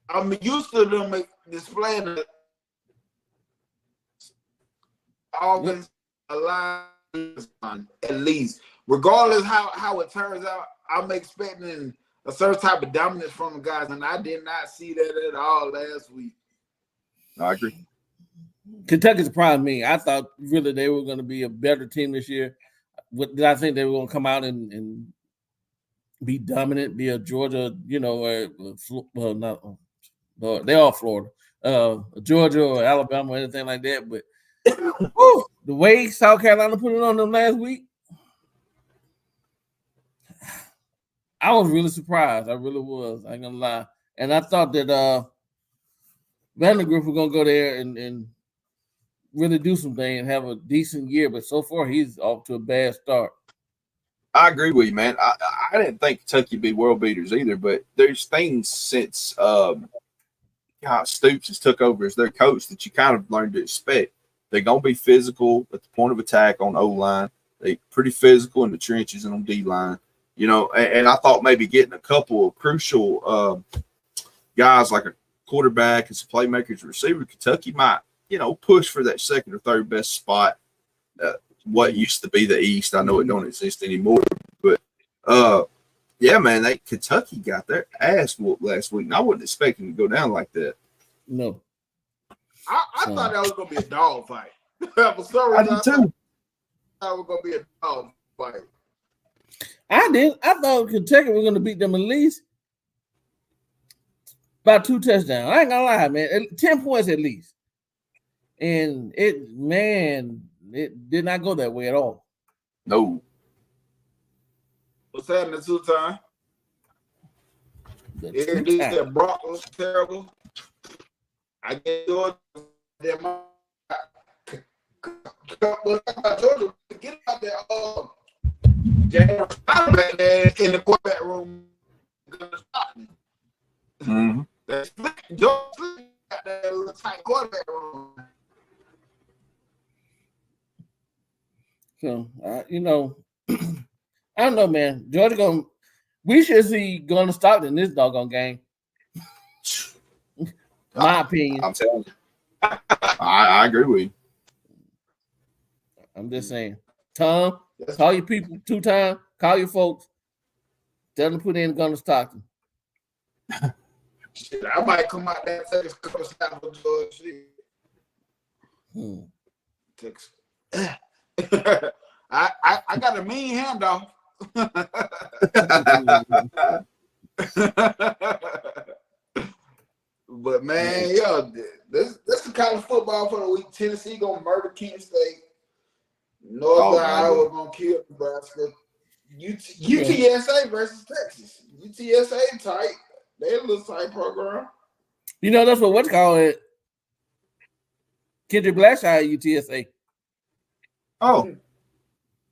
I'm used to them displaying the offense at least. Regardless how it turns out, I'm expecting a certain type of dominance from the guys, and I did not see that at all last week. I agree. Kentucky surprised me. I thought really they were going to be a better team this year. Did I think they were going to come out and be dominant, be a Georgia, they're all Florida, Georgia or Alabama or anything like that. But the way South Carolina put it on them last week, I was really surprised. I really was. I ain't gonna lie. And I thought that Vandergriff was gonna go there and really do something and have a decent year. But so far, he's off to a bad start. I agree with you, man. I didn't think Kentucky would be world beaters either, but there's things since Stoops has took over as their coach that you kind of learned to expect. They're going to be physical at the point of attack on O-line. They're pretty physical in the trenches and on D-line. And I thought maybe getting a couple of crucial guys like a quarterback and some playmakers, receiver, Kentucky might, push for that second or third best spot. What used to be the East, I know it don't exist anymore, but yeah, man, Kentucky got their ass whooped last week, and I wasn't expecting to go down like that. No, I thought that was gonna be a dog fight. For some reason, I thought it was gonna be a dog fight. I thought Kentucky was gonna beat them at least by 2 touchdowns. I ain't gonna lie, man, 10 points at least, and it did not go that way at all. No. What's happening 2 times? That Brock was terrible. I get Georgia. Georgia, get out there. James back there in the quarterback room. Gonna stop me. Mm-hmm. Georgia got that little tight quarterback room. So, I don't know, man. Georgia we should see Gonna Stockton in this doggone game. My opinion. I'm telling you. I agree with you. I'm just saying. Tom, call your people 2 times. Call your folks. Tell them to put in Gonna Stockton. Shit, I might come out there and take a couple snaps for Georgia. I got a mean handoff. But man, this is kind of football for the week. Tennessee gonna murder Kent State. North Iowa gonna kill Nebraska. UTSA versus Texas. UTSA tight. They're a little tight program. That's what's called it. Kendrick Blackshaw at UTSA. Oh.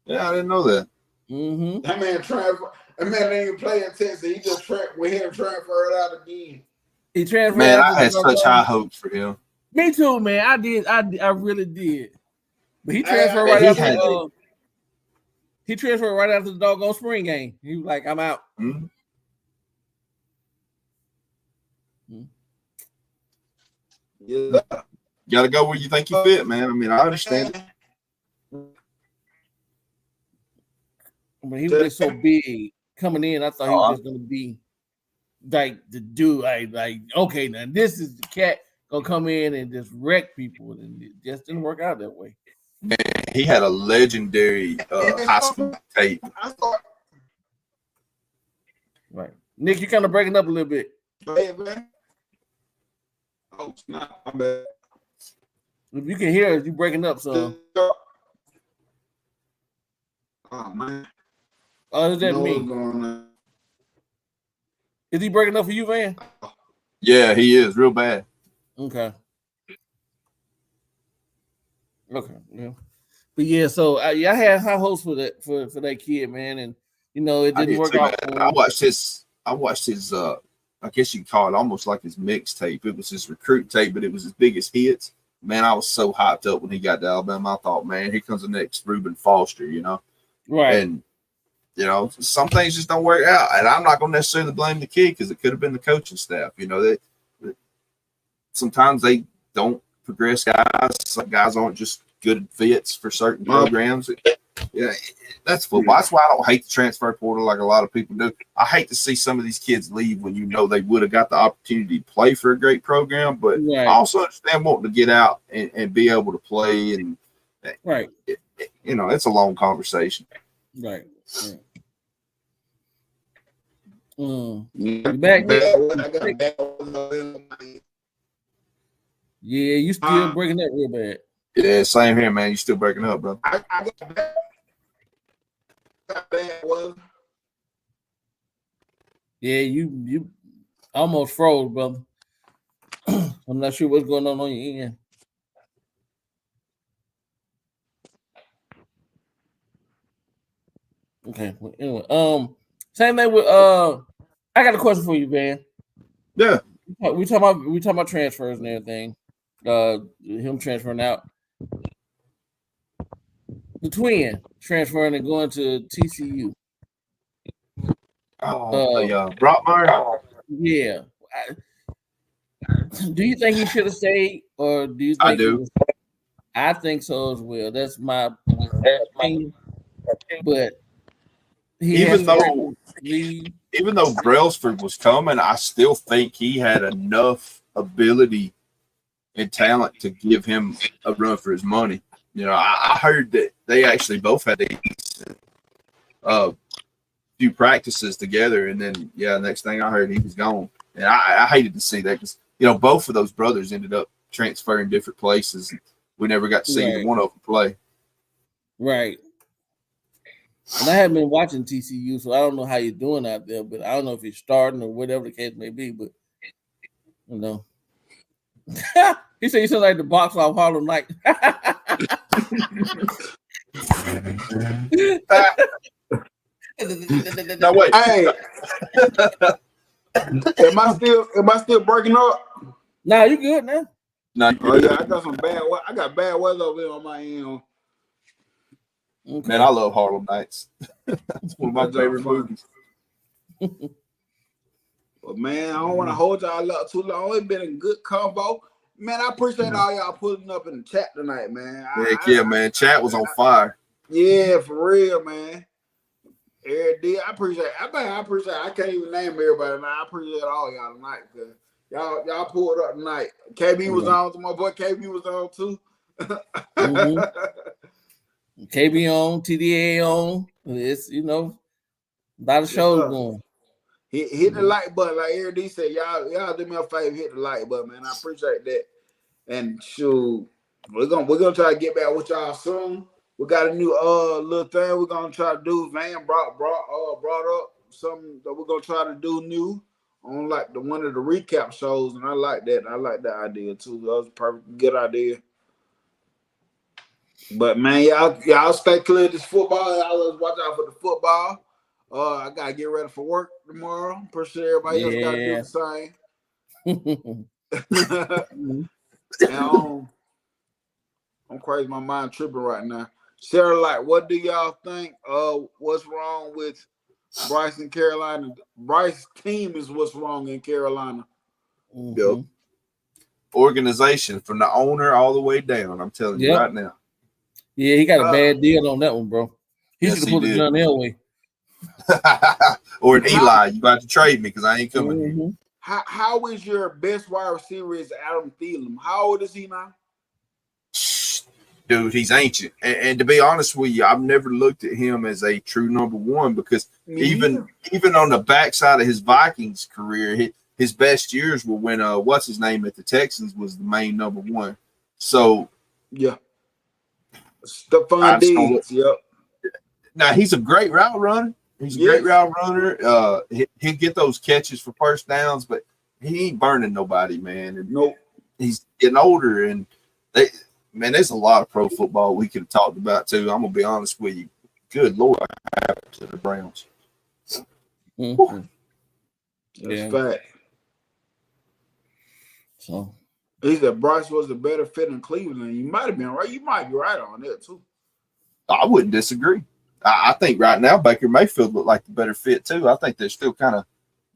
Yeah, I didn't know that. Mm-hmm. That man didn't even play in Texas. He just transferred out again. He transferred. Man, I had such high hopes for him. Me too, man. I did. I really did. But he transferred right after. He transferred right after the doggone spring game. He was like, "I'm out." Mm-hmm. Yeah. You gotta go where you think you fit, man. I mean, I understand it. When he was so big coming in, I thought he was just going to be like to do like okay, now this is the cat gonna come in and just wreck people, and it just didn't work out that way. Man, he had a legendary high school tape. Right, Nick, you kind of breaking up a little bit. Man. Oh, snap! I'm bad. If you can hear us, you breaking up some. Oh man. Oh, does that Know what's mean? going on. Is he breaking up for you, man? Yeah, he is real bad. Okay. Okay. Yeah. But yeah, so I had high hopes for that kid, man, and you know it I didn't did work too, out man. for I him. watched his I guess you could call it almost like his mixtape. It was his recruit tape, but it was his biggest hits. Man, I was so hyped up when he got to Alabama. I thought, man, here comes the next Reuben Foster, you know. Right. And you know, some things just don't work out. And I'm not going to necessarily blame the kid because it could have been the coaching staff. You know, they sometimes they don't progress guys. Some guys aren't just good fits for certain programs. Yeah, that's football. That's why I don't hate the transfer portal like a lot of people do. I hate to see some of these kids leave when you know they would have got the opportunity to play for a great program. But Right. I also understand wanting to get out and be able to play. And, Right. you know, it's a long conversation. Right. You Yeah. back, Nick? I got bad weather. Yeah, you still breaking up real bad. Yeah, same here, man. You still breaking up, bro. I got bad weather. Yeah, you almost froze, brother. I'm not sure what's going on your end. Okay. Well, anyway, same thing with I got a question for you, Van. Yeah. We talking about transfers and everything. Him transferring out. The twin transferring and going to TCU. Brockmeyer. Yeah. Do you think he should have stayed, or do you think I do. I think so as well. That's my opinion. But Even though Brailsford was coming, I still think he had enough ability and talent to give him a run for his money. You know, I heard that they actually both had a few practices together, and then next thing I heard, he was gone. And I hated to see that because both of those brothers ended up transferring different places. We never got to see either one of them play. Right. And I haven't been watching TCU, so I don't know how you're doing out there, but I don't know if you're starting or whatever the case may be, but he said you sound like the box off Harlem Night. No, wait. Hey, am I still breaking up? Nah, you good now. No, Oh yeah, I got some bad. I got bad weather over here on my end. Okay. man, I love Harlem Nights. It's one of my favorite movies. But man, I don't want to hold y'all up too long. It's been a good combo. Man, I appreciate all y'all putting up in the chat tonight, man. Man. Chat was on fire. Yeah, for real, man. Eric D, I appreciate it. I appreciate it. I can't even name everybody, man. I appreciate all y'all tonight. Cause y'all pulled up tonight. KB was on. My boy KB was on too. KB on, TDA on. It's a lot of shows going. Hit the like button, like Eric D said. Y'all do me a favor, hit the like button, man. I appreciate that. And shoot, we're gonna try to get back with y'all soon. We got a new little thing we're gonna try to do. Van brought up something that we're gonna try to do new on like one of the recap shows, and I like that. I like that idea too. That was a perfect good idea. But man, y'all stay clear of this football. Y'all watch out for the football. I gotta get ready for work tomorrow. Pretty sure everybody else gotta do the same. And, I'm crazy. My mind tripping right now. Sarah, like, what do y'all think? What's wrong with Bryce in Carolina? Bryce's team is what's wrong in Carolina. Yep. Organization from the owner all the way down. I'm telling you right now. Yeah, he got a bad deal on that one, bro. He should have pulled the John Elway. Or an Eli, you about to trade me because I ain't coming here. Mm-hmm. How is your best wide receiver is Adam Thielen? How old is he now? Dude, he's ancient. And to be honest with you, I've never looked at him as a true number one because even on the backside of his Vikings career, his best years were when what's his name at the Texans was the main number one. So yeah, Stephon Diggs. Yep. Now he's a great route runner. He's a great route runner. He'll get those catches for first downs, but he ain't burning nobody, man. And nope. He's getting older, and there's a lot of pro football we could have talked about too. I'm gonna be honest with you. Good Lord, what happened to the Browns? Mm-hmm. That's fact. So he said Bryce was a better fit in Cleveland. You might have been right. You might be right on that too. I wouldn't disagree. I think right now Baker Mayfield looked like the better fit too. I think they're still kind of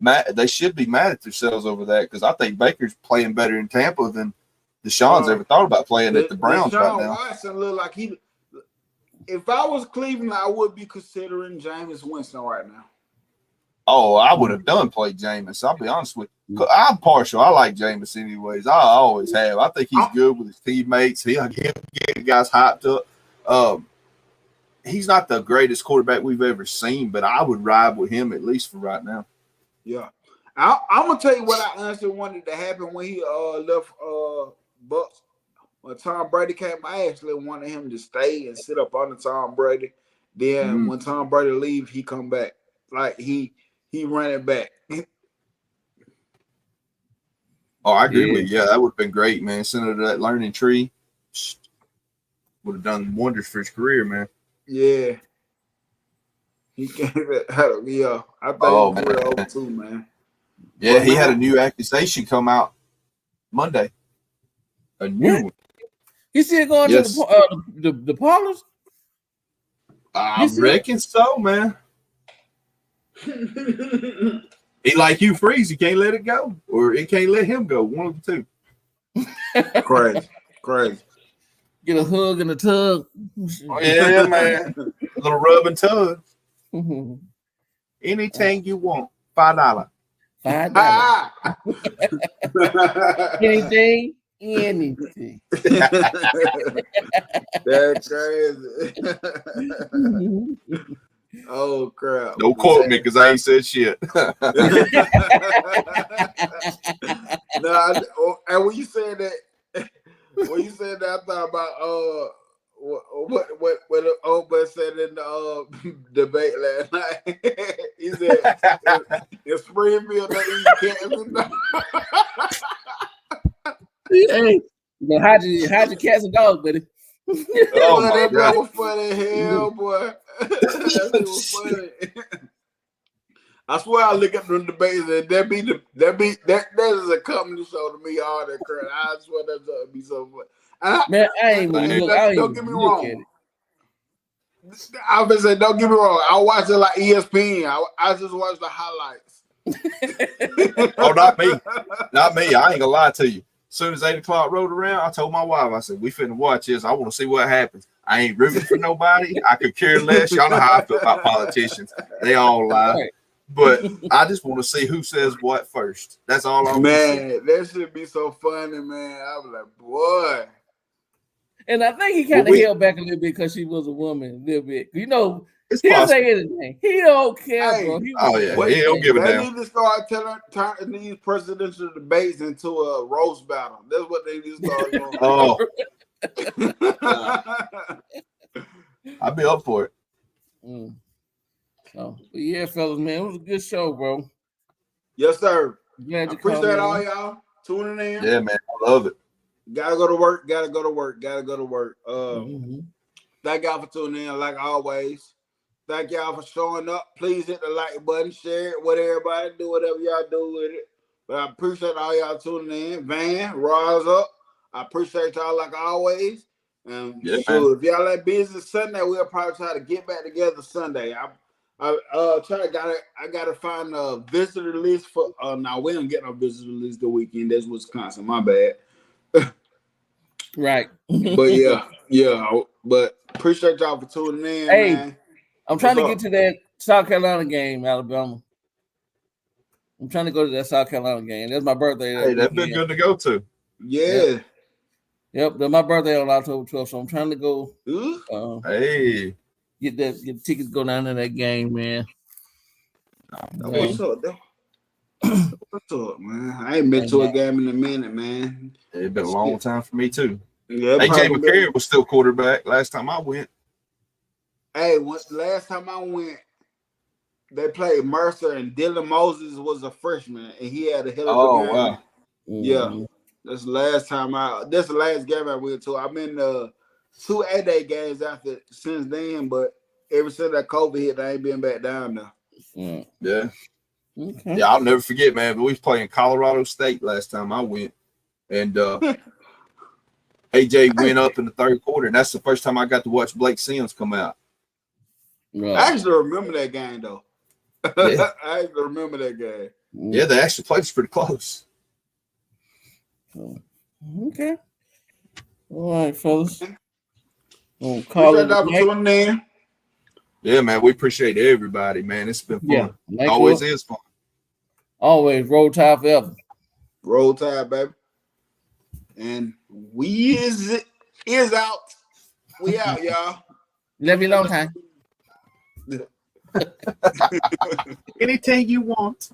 mad. They should be mad at themselves over that because I think Baker's playing better in Tampa than Deshaun's ever thought about playing at the Browns right now. Watson look like he. If I was Cleveland, I would be considering Jameis Winston right now. Oh, I would have done played Jameis. I'll be honest with you. I'm partial. I like Jameis anyways. I always have. I think he's good with his teammates. He'll get guys hyped up. He's not the greatest quarterback we've ever seen, but I would ride with him at least for right now. Yeah. I'm gonna tell you what I honestly wanted to happen when he left Bucks. When Tom Brady came, I actually wanted him to stay and sit up under Tom Brady. Then when Tom Brady leave, he come back. Like he ran it back. Oh, I agree with you. Yeah, that would have been great, man. Send her to that learning tree. Would have done wonders for his career, man. Yeah. He gave it. Yeah. I think he put it over too, man. Yeah, but he had a new accusation come out Monday. A new one. He's still going to the parlors? I reckon so, man. He like you freeze. He can't let it go. Or it can't let him go. One of the two. Crazy. Get a hug and a tug. Oh, yeah, man. A little rub and tug. Mm-hmm. Anything you want. $5. Anything. That's crazy. Oh crap! Don't quote me because I ain't said shit. No, and when you said that, I thought about what the old boy said in the debate last night. He said, "In Springfield, they eat cats." Hey, hide your cats and dogs, buddy. Oh my God, that was funny hell, boy. That was funny. I swear I look at the debates and that is a comedy show to me. All that crap. I swear that'd be so funny. Man, I ain't even look. Don't get me wrong. I was saying, don't get me wrong. I watch it like ESPN. I just watch the highlights. Oh, not me. Not me. I ain't gonna lie to you. As soon as 8 o'clock rolled around, I told my wife, I said, we finna watch this. I want to see what happens. I ain't rooting for nobody. I could care less. Y'all know how I feel about politicians. They all lie. Right. But I just want to see who says what first. That's all I'm Man, that should be so funny, man. I was like, boy. And I think he kind of held back a little bit because she was a woman, a little bit. You know, he'll say anything. He don't care, bro. He don't give a damn. They need to start turning these presidential debates into a roast battle. That's what they need to start doing. Oh. I'd be up for it. So, but yeah, fellas, man, it was a good show, bro. Yes, sir. I appreciate all y'all tuning in. Yeah, man, I love it. Gotta go to work. Thank y'all for tuning in, like always. Thank y'all for showing up. Please hit the like button, share it with everybody, do whatever y'all do with it. But I appreciate all y'all tuning in. Van, Rise up. I appreciate y'all like always. And if y'all like business Sunday, we'll probably try to get back together Sunday. I gotta find a visitor list for now we don't get no visitor list the weekend. That's Wisconsin, my bad. Right. But yeah. But appreciate y'all for tuning in, man. I'm trying to get to South Carolina game, Alabama. I'm trying to go to that South Carolina game. That's my birthday. Hey, that'd been good to go to. Yeah. Yep, that's my birthday on October 12th, so I'm trying to go Hey, get tickets, go down to that game, man. What's up, though? What's up, man? I ain't been to a game in a minute, man. it's been a long time for me too. Yeah, AJ McCarron was still quarterback last time I went. Hey, last time I went, they played Mercer and Dylan Moses was a freshman, and he had a hell of a game. Wow. Yeah, that's the last time that's the last game I went to. I've been to 2 A-Day games since then, but ever since that COVID hit, I ain't been back down there. Yeah. Okay. Yeah, I'll never forget, man. But we was playing Colorado State last time I went, and AJ went up in the third quarter, and that's the first time I got to watch Blake Sims come out. Right. I actually remember that game, though. Yeah. I actually remember that game. Yeah, they actually played us pretty close. Okay. All right, fellas. We'll call it a night. Yeah, man, we appreciate everybody, man. It's been fun. Yeah, Always is fun. Always roll tide forever. Roll Tide, baby. And we is out. We out, y'all. Love you long time. Anything you want.